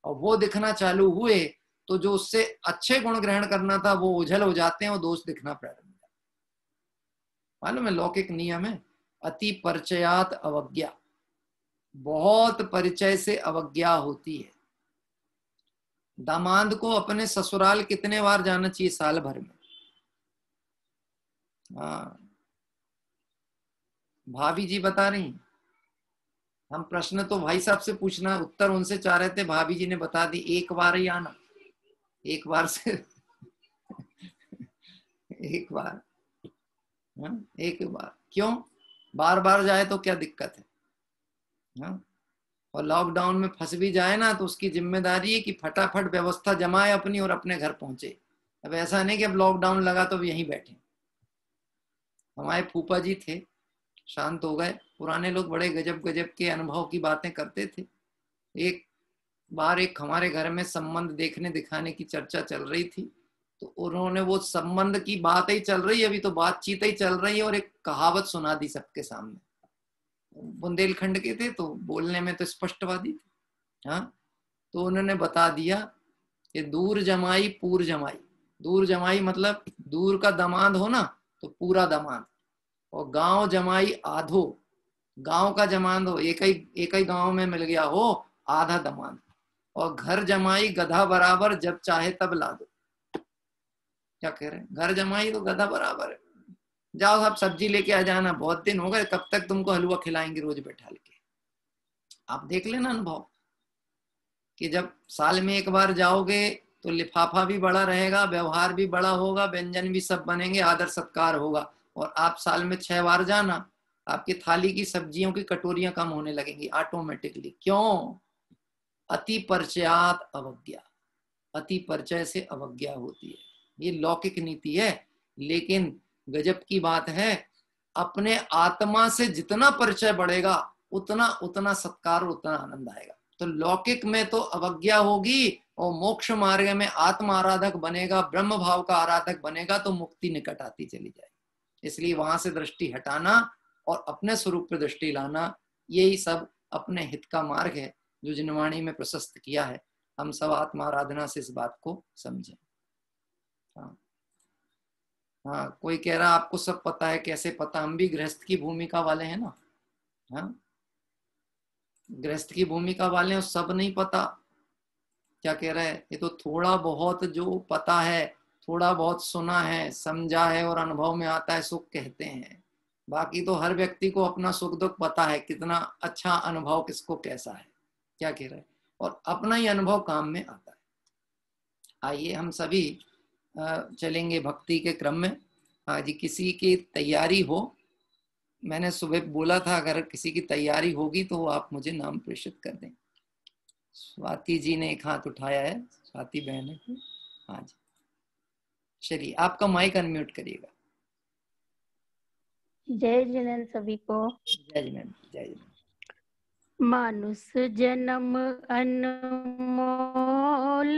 और वो दिखना चालू हुए तो जो उससे अच्छे गुण ग्रहण करना था वो ओझल हो जाते हैं और दोष दिखना प्रारंभ हो जाता है। मालूम है लौकिक नियम है, अति परिचयात अवज्ञा, बहुत परिचय से अवज्ञा होती है। दामाद को अपने ससुराल कितने बार जाना चाहिए साल भर में? हाँ, भाभी जी बता रही। हम प्रश्न तो भाई साहब से पूछना, उत्तर उनसे चाह रहे थे, भाभी जी ने बता दी, एक बार ही आना, एक बार से एक बार। हाँ, एक बार क्यों? बार बार जाए तो क्या दिक्कत है? हाँ, और लॉकडाउन में फंस भी जाए ना तो उसकी जिम्मेदारी है कि फटाफट व्यवस्था जमाए अपनी और अपने घर पहुंचे। अब ऐसा नहीं कि अब लॉकडाउन लगा तो अब यहीं बैठे। हमारे फूफा जी थे, शांत हो गए। पुराने लोग बड़े गजब गजब के अनुभव की बातें करते थे। एक बार एक हमारे घर में संबंध देखने दिखाने की चर्चा चल रही थी, तो उन्होंने वो संबंध की बात ही चल रही है, अभी तो बातचीत ही चल रही है, और एक कहावत सुना दी सबके सामने। बुंदेलखंड के थे तो बोलने में तो स्पष्टवादी थे। हाँ, तो उन्होंने बता दिया कि दूर जमाई पूर जमाई। दूर जमाई मतलब दूर का दामाद हो ना तो पूरा दामाद, और गांव जमाई आधो, गांव का जमाद हो, एक ही गांव में मिल गया हो, आधा दामाद। और घर जमाई गधा बराबर, जब चाहे तब ला दो। क्या कह रहे हैं? घर जमाई तो गधा बराबर है, जाओ आप सब्जी लेके आ जाना, बहुत दिन हो गए, कब तक तुमको हलवा खिलाएंगे रोज बैठा के। आप देख लेना अनुभव कि जब साल में एक बार जाओगे तो लिफाफा भी बड़ा रहेगा, व्यवहार भी बड़ा होगा, व्यंजन भी सब बनेंगे, आदर सत्कार होगा। और आप साल में 6 बार जाना, आपकी थाली की सब्जियों की कटोरियां कम होने लगेंगी ऑटोमेटिकली। क्यों? अति परिचयात अवज्ञा, अति परिचय से अवज्ञा होती है। ये लौकिक नीति है, लेकिन गजब की बात है, अपने आत्मा से जितना परिचय बढ़ेगा उतना उतना सत्कार, उतना आनंद आएगा। तो लौकिक में तो अवज्ञा होगी, और मोक्ष मार्ग में आत्म आराधक बनेगा, ब्रह्म भाव का आराधक बनेगा, तो मुक्ति निकट आती चली जाएगी। इसलिए वहां से दृष्टि हटाना और अपने स्वरूप पर दृष्टि लाना, यही सब अपने हित का मार्ग है जो जिनवाणी में प्रशस्त किया है। हम सब आत्मा आराधना से इस बात को समझें। हाँ, हाँ, कोई कह रहा आपको सब पता है, कैसे पता? हम भी गृहस्थ की भूमिका वाले हैं ना। हाँ, गृहस्थ की भूमिका वाले हैं, सब नहीं पता। क्या कह रहे हैं? ये तो थोड़ा बहुत जो पता है, थोड़ा बहुत सुना है, समझा है और अनुभव में आता है, सुख कहते हैं। बाकी तो हर व्यक्ति को अपना सुख दुख पता है, कितना अच्छा अनुभव किसको कैसा है। क्या कह रहे हैं? और अपना ही अनुभव काम में आता है। आइए हम सभी चलेंगे भक्ति के क्रम में। आज किसी की तैयारी हो, मैंने सुबह बोला था अगर किसी की तैयारी होगी तो आप मुझे नाम प्रेषित कर दें। स्वाति जी ने एक हाथ उठाया है, स्वाति बहन है। हाँ जी, चलिए आपका माइक अनम्यूट करिएगा। जय जिनेन्द्र सभी को। जय जिनेन्द्र, जय जिनेन्द्र। मानुष जन्म अनमोल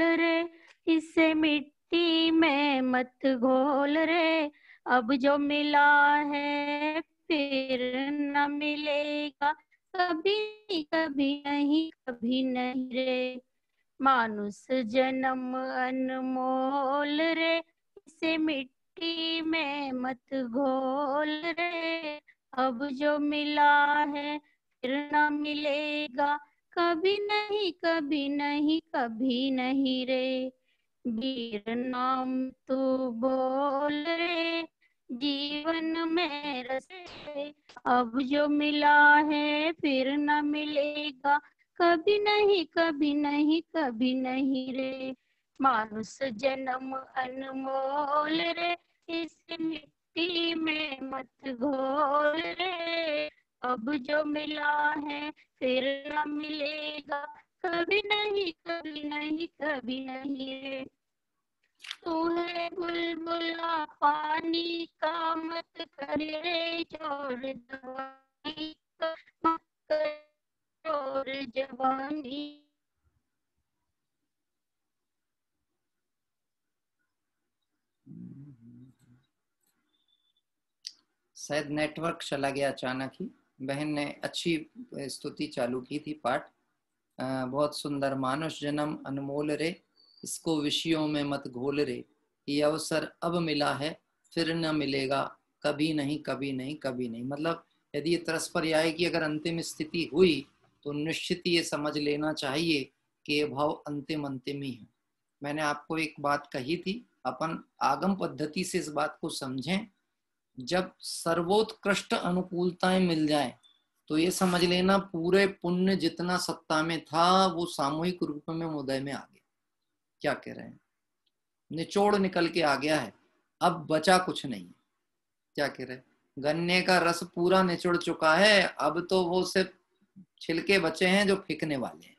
रे, इसे मिट्टी में मत घोल रे। अब जो मिला है फिर न मिलेगा, कभी कभी नहीं, कभी नहीं रे। मानुष जन्म अनमोल रे, इसे मिट्टी में मत घोल रे। अब जो मिला है फिर न मिलेगा, कभी नहीं, कभी नहीं, कभी नहीं रे। वीर नाम तू बोल रे, जीवन में रस रे। अब जो मिला है फिर न मिलेगा, कभी नहीं, कभी नहीं, कभी नहीं रे। मानुष जन्म अनमोल रे, इस मिट्टी में मत घोल रे। अब जो मिला है फिर न मिलेगा, कभी नहीं, कभी नहीं, कभी नहीं रे। तू है बुलबुला पानी का, मत कर रे चोर जवानी का, मत कर चोर जवानी। शायद नेटवर्क चला गया अचानक ही। बहन ने अच्छी स्तुति चालू की थी, पाठ बहुत सुंदर। मानुष जन्म अनमोल रे, इसको विषयों में मत घोल रे। ये अवसर अब मिला है फिर न मिलेगा, कभी नहीं, कभी नहीं, कभी नहीं। मतलब यदि ये तरसपर्याय की अगर अंतिम स्थिति हुई तो निश्चित ये समझ लेना चाहिए कि ये भाव अंतिम अंतिम ही है। मैंने आपको एक बात कही थी, अपन आगम पद्धति से इस बात को समझें। जब सर्वोत्कृष्ट अनुकूलताएं मिल जाएं तो ये समझ लेना पूरे पुण्य जितना सत्ता में था वो सामूहिक रूप में उदय में आ गया। क्या कह रहे हैं? निचोड़ निकल के आ गया है, अब बचा कुछ नहीं है। क्या कह रहे हैं? गन्ने का रस पूरा निचोड़ चुका है, अब तो वो सिर्फ छिलके बचे हैं जो फेंकने वाले हैं।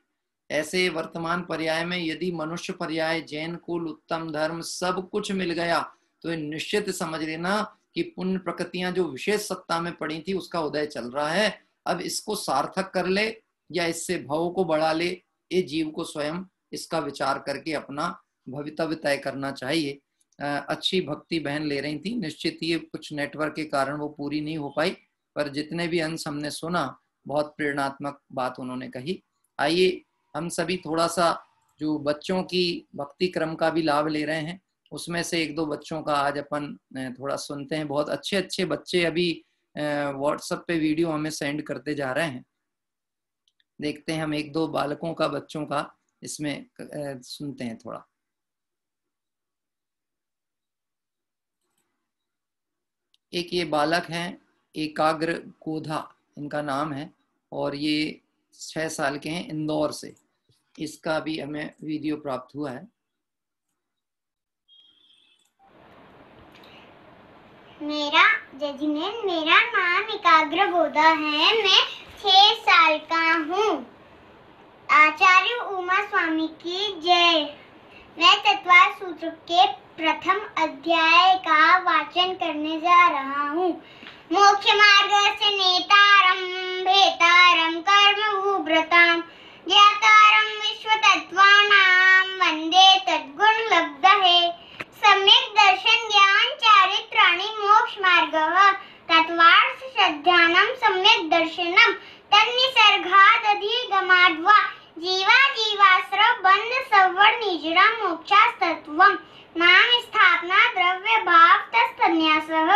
ऐसे वर्तमान पर्याय में यदि मनुष्य पर्याय, जैन कुल, उत्तम धर्म सब कुछ मिल गया तो निश्चित समझ लेना कि पुण्य प्रकृतियां जो विशेष सत्ता में पड़ी थी उसका उदय चल रहा है। अब इसको सार्थक कर ले या इससे भाव को बढ़ा ले, ये जीव को स्वयं इसका विचार करके अपना भवितव्य तय करना चाहिए। अच्छी भक्ति बहन ले रही थी, निश्चित ही कुछ नेटवर्क के कारण वो पूरी नहीं हो पाई, पर जितने भी अंश हमने सुना बहुत प्रेरणात्मक बात उन्होंने कही। आइए हम सभी थोड़ा सा जो बच्चों की भक्ति क्रम का भी लाभ ले रहे हैं, उसमें से एक दो बच्चों का आज अपन थोड़ा सुनते हैं। बहुत अच्छे अच्छे बच्चे अभी व्हाट्सएप पे वीडियो हमें सेंड करते जा रहे हैं। देखते हैं हम एक दो बालकों का, बच्चों का इसमें सुनते हैं थोड़ा। एक ये बालक हैं एकाग्र गोधा इनका नाम है, और ये 6 साल के हैं, इंदौर से। इसका भी हमें वीडियो प्राप्त हुआ है। मेरा नाम एकाग्र गोधा है। मैं 6 साल का हूँ। आचार्य उमा स्वामी की जय। मैं तत्वार सूत्र के प्रथम अध्याय का वाचन करने जा रहा हूँ। मोक्ष मार्ग से नेतारम भेतारम कर्म भूभृताम ज्ञातारम विश्व तत्वानाम वंदे तद्गुण लब्धये। सम्यक दर्शन ज्ञान चारित्राणि मोक्ष मार्गः तत्वार्थ श्रद्धानं सम्यक दर्शनम तन्निसर्गादधिगमाद्वा जीवा जीवाश्रव बंध सवर्ण निजरा मोक्षास्तत्वम् नाम स्थापना द्रव्य भाव तत्सन्यासः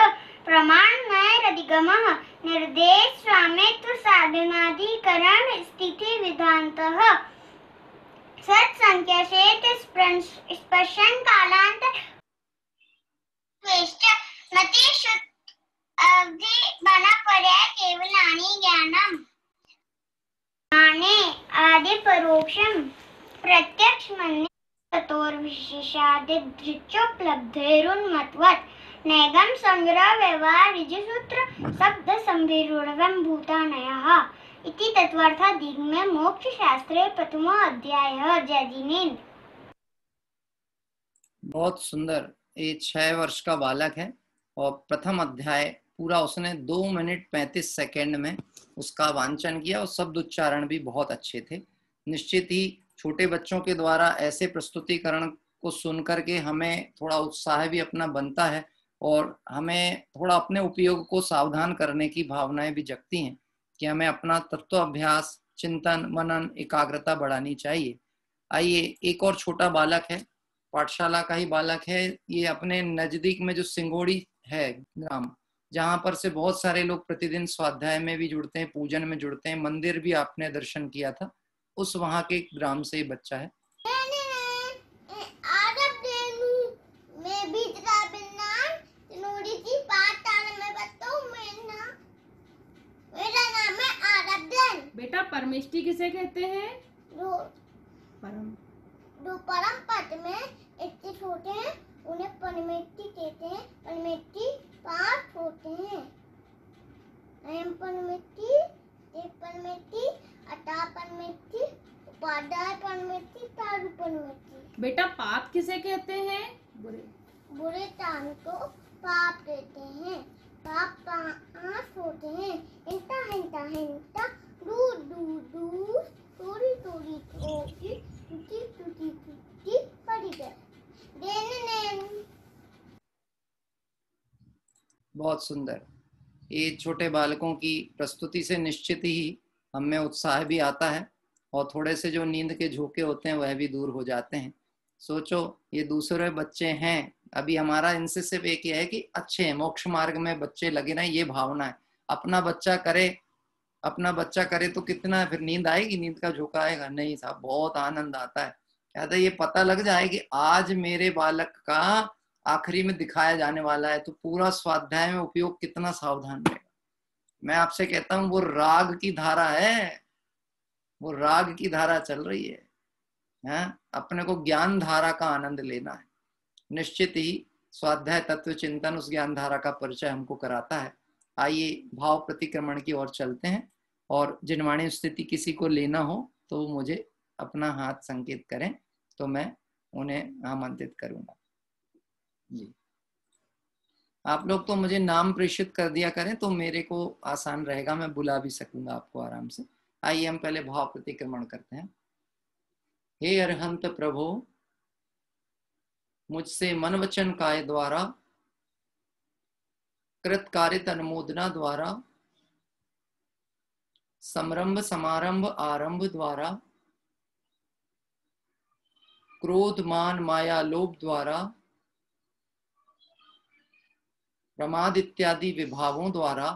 प्रमाण नैरधिगमः निर्देश स्वामित्व साधनाधिकरण स्थिति विधान्तः सत्संख्या शेत स्पर्शन कालांतर मति अवधि बना पर्याय केवलानि ज्ञानम माने आदि परोक्षम प्रत्यक्ष मन्ये ततोर विशेषादि दृश्योपलब्धेरुन्मत्वत् नैगम संग्रह व्यवहार ऋजुसूत्र शब्द संविरूढ़ं भूतानयः इति तत्वार्थादिग में मोक्ष शास्त्रे प्रथमो अध्यायः। जय जिनेन्द्र। बहुत सुंदर। ये 6 वर्ष का बालक है और प्रथम अध्याय पूरा उसने 2 मिनट 35 सेकेंड में उसका वांचन किया, और शब्द उच्चारण भी बहुत अच्छे थे। निश्चित ही छोटे बच्चों के द्वारा ऐसे प्रस्तुतिकरण को सुन करके हमें थोड़ा उत्साह भी अपना बनता है, और हमें थोड़ा अपने उपयोग को सावधान करने की भावनाएं भी जगती हैं कि हमें अपना तत्व अभ्यास, चिंतन, मनन, एकाग्रता बढ़ानी चाहिए। आइए एक और छोटा बालक है, पाठशाला का ही बालक है। ये अपने नजदीक में जो सिंगोड़ी है ग्राम, जहाँ पर से बहुत सारे लोग प्रतिदिन स्वाध्याय में भी जुड़ते हैं, पूजन में जुड़ते हैं, मंदिर भी आपने दर्शन किया था, उस वहाँ के ग्राम से बच्चा है। मेरा नाम है आराधन। बेटा परमेष्टि किसे कहते हैं? जो परम पद में स्थित होते हैं उन्हें परमेष्टि कहते हैं। परमेष्टि 5 होते हैं। अयम परमेष्टि, एक परमेष्टि, अता परमेष्टि, उपादाय परमेष्टि, तारु परमेष्टि। बेटा पाप किसे कहते हैं? बुरे काम को पाप कहते हैं। पाप 5 होते हैं। हिंता हिंता हिंता, दूर दूर दूर, थोड़ी थोड़ी थोड़ी, टूटी टूटी टूटी, पड़ी गई। बहुत सुंदर। ये छोटे बालकों की प्रस्तुति से निश्चित ही हमें उत्साह भी आता है, और थोड़े से जो नींद के झोंके होते हैं वह भी दूर हो जाते हैं। सोचो ये दूसरे बच्चे हैं, अभी हमारा इनसे सिर्फ एक ही है कि अच्छे हैं, मोक्ष मार्ग में बच्चे लगे रहें, ये भावना है। अपना बच्चा करे तो कितना फिर नींद आएगी? नींद का झोंका आएगा नहीं साहब, बहुत आनंद आता है। क्या था, ये पता लग जाए कि आज मेरे बालक का आखिरी में दिखाया जाने वाला है, तो पूरा स्वाध्याय में उपयोग कितना सावधान रहेगा। मैं आपसे कहता हूं वो राग की धारा है, वो राग की धारा चल रही है, हैं? अपने को ज्ञान धारा का आनंद लेना है। निश्चित ही स्वाध्याय तत्व चिंतन उस ज्ञान धारा का परिचय हमको कराता है। आइए भाव प्रतिक्रमण की ओर चलते हैं, और जिनवाणी स्थिति किसी को लेना हो तो मुझे अपना हाथ संकेत करें, तो मैं उन्हें आमंत्रित करूंगा। जी, आप लोग तो मुझे नाम प्रेषित कर दिया करें तो मेरे को आसान रहेगा, मैं बुला भी सकूंगा आपको आराम से। आइए हम पहले भाव प्रतिक्रमण करते हैं। हे अरहंत प्रभु, मुझसे मन वचन काय द्वारा कृत कारित अनुमोदना द्वारा समरंभ समारंभ आरंभ द्वारा क्रोध मान माया लोभ द्वारा प्रमाद इत्यादि विभावों द्वारा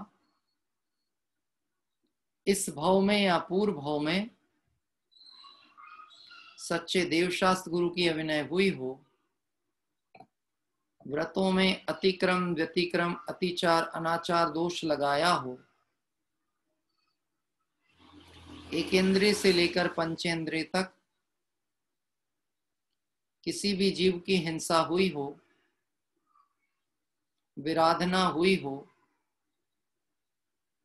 इस भव में या पूर्व भव में सच्चे देवशास्त्र गुरु की अभिनय हुई हो, व्रतों में अतिक्रम व्यतिक्रम अतिचार अनाचार दोष लगाया हो, एक इंद्रिय से लेकर पंचेंद्रिय तक किसी भी जीव की हिंसा हुई हो, विराधना हुई हो,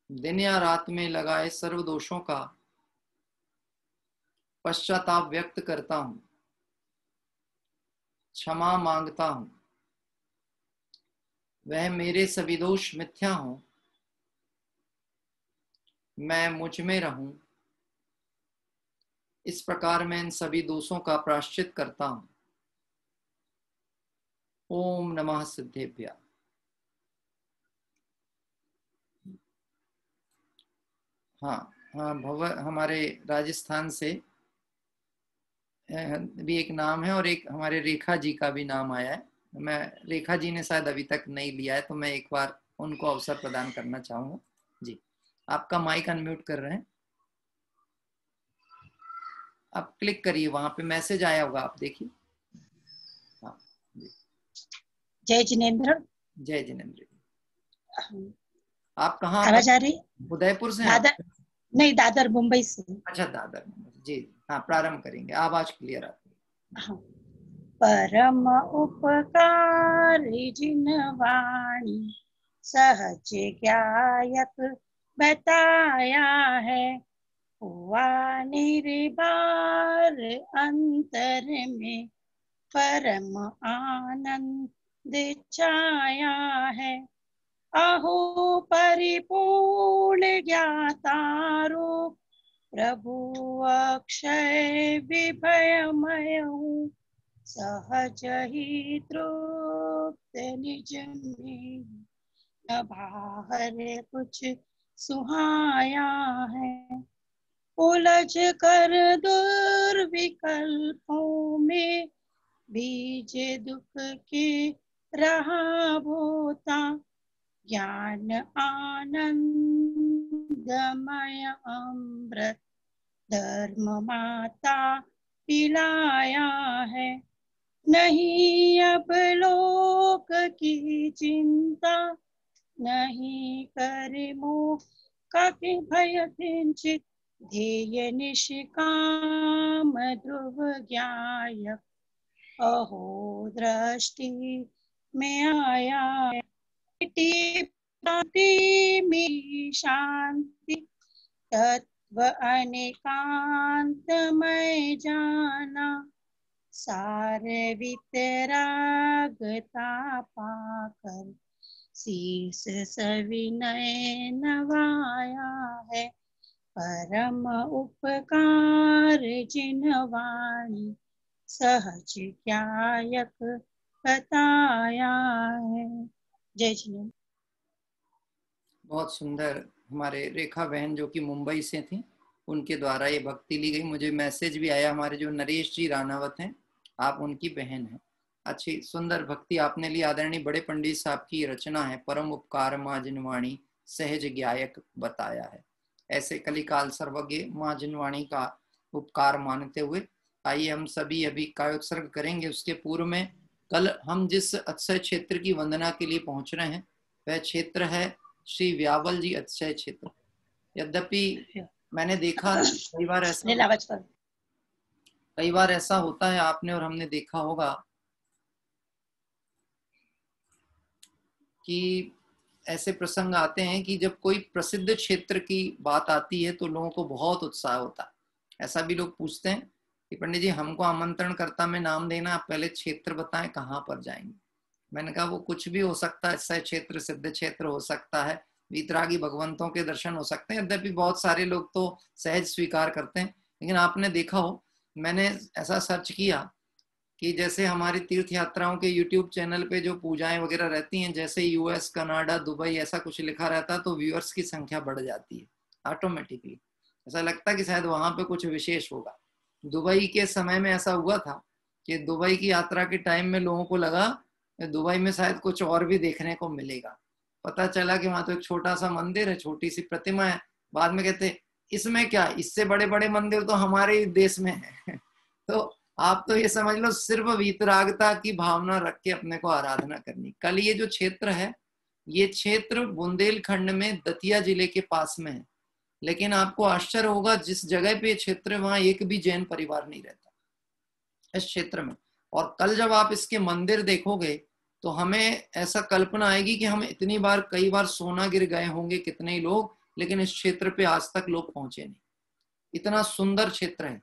दिन या रात में लगाए सर्व दोषों का पश्चाताप व्यक्त करता हूं, क्षमा मांगता हूं। वह मेरे सभी दोष मिथ्या हों, मैं मुझ में रहूं, इस प्रकार मैं इन सभी दोषों का प्रायश्चित करता हूं। ओम नमः सिद्धेभ्यः। हाँ हाँ, हमारे राजस्थान से भी एक नाम है, और एक हमारे रेखा जी का भी नाम आया है। मैं रेखा जी ने शायद अभी तक नहीं लिया है, तो मैं एक बार उनको अवसर प्रदान करना चाहूंगा। जी, आपका माइक अनम्यूट कर रहे हैं, आप क्लिक करिए, वहां पे मैसेज आया होगा, आप देखिए। हाँ जी। जय जिनेंद्र। जय जिनेंद्र। आप कहाँ? आवाज आ रही? उदयपुर से? दादर नहीं, दादर मुंबई से। अच्छा, दादर मुंबई। जी हाँ, प्रारंभ करेंगे, आवाज क्लियर आती है। हाँ। परम उपकारी जिनवाणी सहज ज्ञायक बताया है, हुआ निर्बार अंतर में परम आनंद छाया है। अहो परिपूर्ण ज्ञातारो प्रभु अक्षय विभयमय हूँ, सहज ही तृप्त निज में, न बाहर कुछ सुहाया है। उलझ कर दुर्विकल्पों में बीज दुख के रहा बोता, ज्ञान आनंदमय अमृत धर्म माता पिलाया है। नहीं अब लोक की चिंता, नहीं कर मोह का भय किंचित, ध्येय निष्काम ध्रुव ज्ञायक अहो दृष्टि में आया। में शांति तत्व अनेकांतमय जाना, सार वितरागता पाकर शीस सविनय नवाया है। परम उपकार जिनवाणी सहज ज्ञायक बताया है। जय जिनेंद्र। बहुत सुंदर। हमारे रेखा बहन जो कि मुंबई से थी, उनके द्वारा ये भक्ति ली गई। मुझे मैसेज भी आया, हमारे जो नरेश जी रानावत हैं, आप उनकी बहन हैं। अच्छी सुंदर भक्ति आपने ली। आदरणीय बड़े पंडित साहब की रचना है, परम उपकार माँ जिनवाणी सहज ज्ञायक बताया है। ऐसे कलिकाल सर्वज्ञ माँ जिनवाणी का उपकार मानते हुए आइए हम सभी अभी कायोत्सर्ग करेंगे। उसके पूर्व में कल हम जिस अक्षय क्षेत्र की वंदना के लिए पहुंच रहे हैं वह क्षेत्र है श्री व्यावल जी अक्षय क्षेत्र। यद्यपि मैंने देखा कई बार ऐसा होता है, आपने और हमने देखा होगा कि ऐसे प्रसंग आते हैं कि जब कोई प्रसिद्ध क्षेत्र की बात आती है तो लोगों को बहुत उत्साह होता है। ऐसा भी लोग पूछते हैं कि पंडित जी हमको आमंत्रण करता में नाम देना, आप पहले क्षेत्र बताएं कहाँ पर जाएंगे। मैंने कहा वो कुछ भी हो सकता है, ऐसा क्षेत्र सिद्ध क्षेत्र हो सकता है, वीतरागी भगवंतों के दर्शन हो सकते हैं। यद्यपि बहुत सारे लोग तो सहज स्वीकार करते हैं, लेकिन आपने देखा हो, मैंने ऐसा सर्च किया कि जैसे हमारी तीर्थ यात्राओं के YouTube चैनल पे जो पूजाएं वगैरह रहती हैं, जैसे US, कनाडा, दुबई ऐसा कुछ लिखा रहता है तो व्यूअर्स की संख्या बढ़ जाती है ऑटोमेटिकली। ऐसा लगता है कि शायद वहां पे कुछ विशेष होगा। दुबई के समय में ऐसा हुआ था कि दुबई की यात्रा के टाइम में लोगों को लगा दुबई में शायद कुछ और भी देखने को मिलेगा। पता चला कि वहां तो एक छोटा सा मंदिर है, छोटी सी प्रतिमा है। बाद में कहते इसमें क्या, इससे बड़े बड़े मंदिर तो हमारे देश में है। तो आप तो ये समझ लो सिर्फ वीतरागता की भावना रख के अपने को आराधना करनी। कल ये जो क्षेत्र है, ये क्षेत्र बुंदेलखंड में दतिया जिले के पास में है, लेकिन आपको आश्चर्य होगा जिस जगह पे ये क्षेत्र है वहां एक भी जैन परिवार नहीं रहता इस क्षेत्र में। और कल जब आप इसके मंदिर देखोगे तो हमें ऐसा कल्पना आएगी कि हम इतनी बार कई बार सोनागिर गए होंगे कितने ही लोग, लेकिन इस क्षेत्र पे आज तक लोग पहुंचे नहीं। इतना सुंदर क्षेत्र है।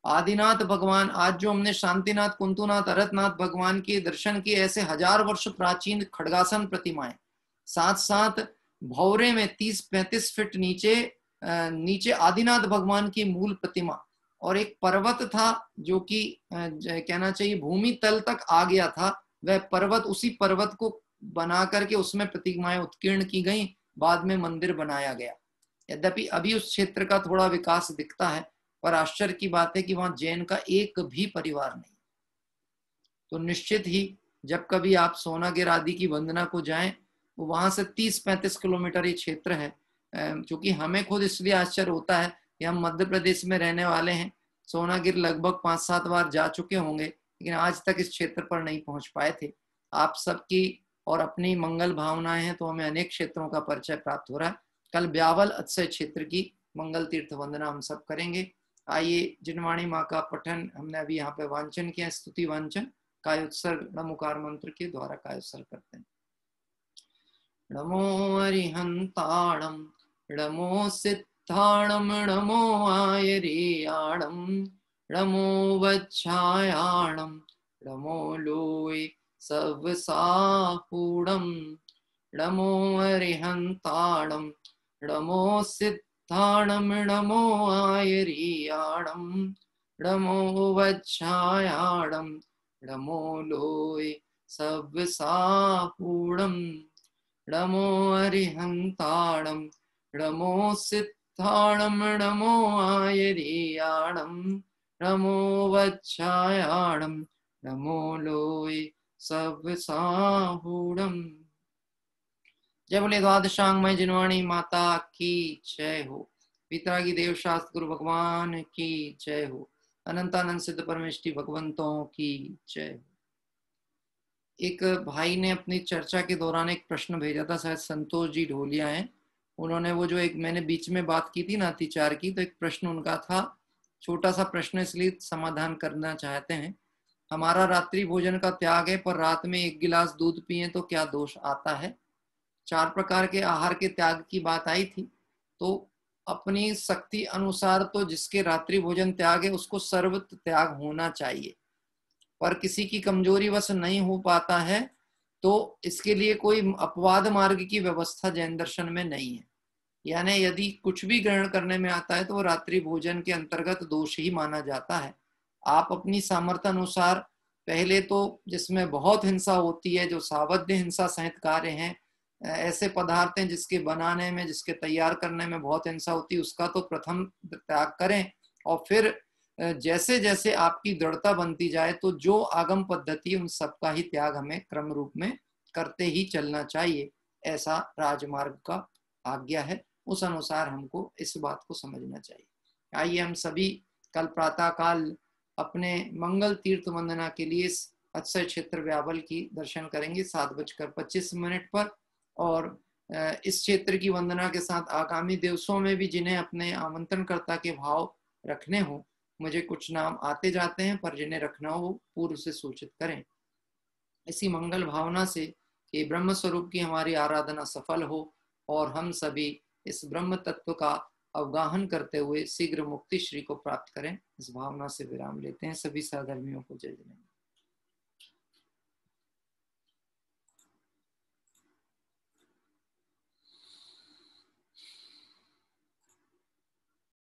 आदिनाथ भगवान, आज जो हमने शांतिनाथ, कुंतुनाथ, अरतनाथ भगवान के दर्शन किए, ऐसे 1000 वर्ष प्राचीन खड्गासन प्रतिमाएं, साथ साथ भौरे में 30-35 फीट नीचे आदिनाथ भगवान की मूल प्रतिमा, और एक पर्वत था जो कि कहना चाहिए भूमि तल तक आ गया था। वह पर्वत, उसी पर्वत को बना करके उसमें प्रतिमाएं उत्कीर्ण की गई, बाद में मंदिर बनाया गया। यद्यपि अभी उस क्षेत्र का थोड़ा विकास दिखता है, पर आश्चर्य की बात है कि वहां जैन का एक भी परिवार नहीं। तो निश्चित ही जब कभी आप सोनागिर आदि की वंदना को जाएं, तो वहां से 30-35 किलोमीटर ये क्षेत्र है। क्योंकि हमें खुद इसलिए आश्चर्य होता है कि हम मध्य प्रदेश में रहने वाले हैं, सोनागिर लगभग 5-7 बार जा चुके होंगे, लेकिन आज तक इस क्षेत्र पर नहीं पहुंच पाए थे। आप सबकी और अपनी मंगल भावनाएं हैं तो हमें अनेक क्षेत्रों का परिचय प्राप्त हो रहा है। कल ब्यावल अक्षय क्षेत्र की मंगल तीर्थ वंदना हम सब करेंगे। आइए जिनवाणी माँ का पठन हमने अभी यहाँ पे वांचन किया, स्तुति वांचन कायोत्सर्ग नमोकार मंत्र के द्वारा कायोत्सर्ग करते हैं। नमो अरिहंताणम नमो सिद्धाणम नमो आयरियाणम नमो वच्छायाणम नमो लोय सवसाहूणम नमो अरिहंताणम नमो सिद्धाणम नमो आयरियाणम नमो वच्छायाणम नमो लोय सवसाहूणम नमो अरिहंताणम नमो सिद्धाणम नमो आयरियाणम नमो वच्छायाणम नमो लोय सवसाहूणम। जय बोले द्वादशांगमय जिनवाणी माता की जय हो। वीतरागी देव शास्त्र गुरु भगवान की जय हो। अनंतानंद सिद्ध परमेष्टि भगवंतों की जय हो। एक भाई ने अपनी चर्चा के दौरान एक प्रश्न भेजा था, शायद संतोष जी ढोलिया हैं, उन्होंने वो जो एक मैंने बीच में बात की थी ना अतिचार की, तो एक प्रश्न उनका था, छोटा सा प्रश्न इसलिए समाधान करना चाहते हैं। हमारा रात्रि भोजन का त्याग है, पर रात में 1 गिलास दूध पिए तो क्या दोष आता है? 4 प्रकार के आहार के त्याग की बात आई थी, तो अपनी शक्ति अनुसार तो जिसके रात्रि भोजन त्याग है उसको सर्व त्याग होना चाहिए, पर किसी की कमजोरी वश नहीं हो पाता है तो इसके लिए कोई अपवाद मार्ग की व्यवस्था जैन दर्शन में नहीं है। यानी यदि कुछ भी ग्रहण करने में आता है तो वो रात्रि भोजन के अंतर्गत दोष ही माना जाता है। आप अपनी सामर्थ्य अनुसार, पहले तो जिसमें बहुत हिंसा होती है, जो सावध्य हिंसा सहित कार्य हैं, ऐसे पदार्थ हैं जिसके बनाने में, जिसके तैयार करने में बहुत हिंसा होती है, उसका तो प्रथम त्याग करें, और फिर जैसे जैसे आपकी दृढ़ता बनती जाए तो जो आगम पद्धति उन सबका ही त्याग हमें क्रम रूप में करते ही चलना चाहिए, ऐसा राजमार्ग का आज्ञा है। उस अनुसार हमको इस बात को समझना चाहिए। आइए हम सभी कल प्रातः काल अपने मंगल तीर्थ वंदना के लिए अक्षय क्षेत्र व्यावल की दर्शन करेंगे 7:25 पर। और इस क्षेत्र की वंदना के साथ आगामी दिवसों में भी जिन्हें अपने आमंत्रणकर्ता के भाव रखने हो, मुझे कुछ नाम आते जाते हैं, पर जिन्हें रखना हो पूर्व से सूचित करें। इसी मंगल भावना से कि ब्रह्म स्वरूप की हमारी आराधना सफल हो और हम सभी इस ब्रह्म तत्व का अवगाहन करते हुए शीघ्र मुक्ति श्री को प्राप्त करें, इस भावना से विराम लेते हैं। सभी सहधर्मियों को जय जय।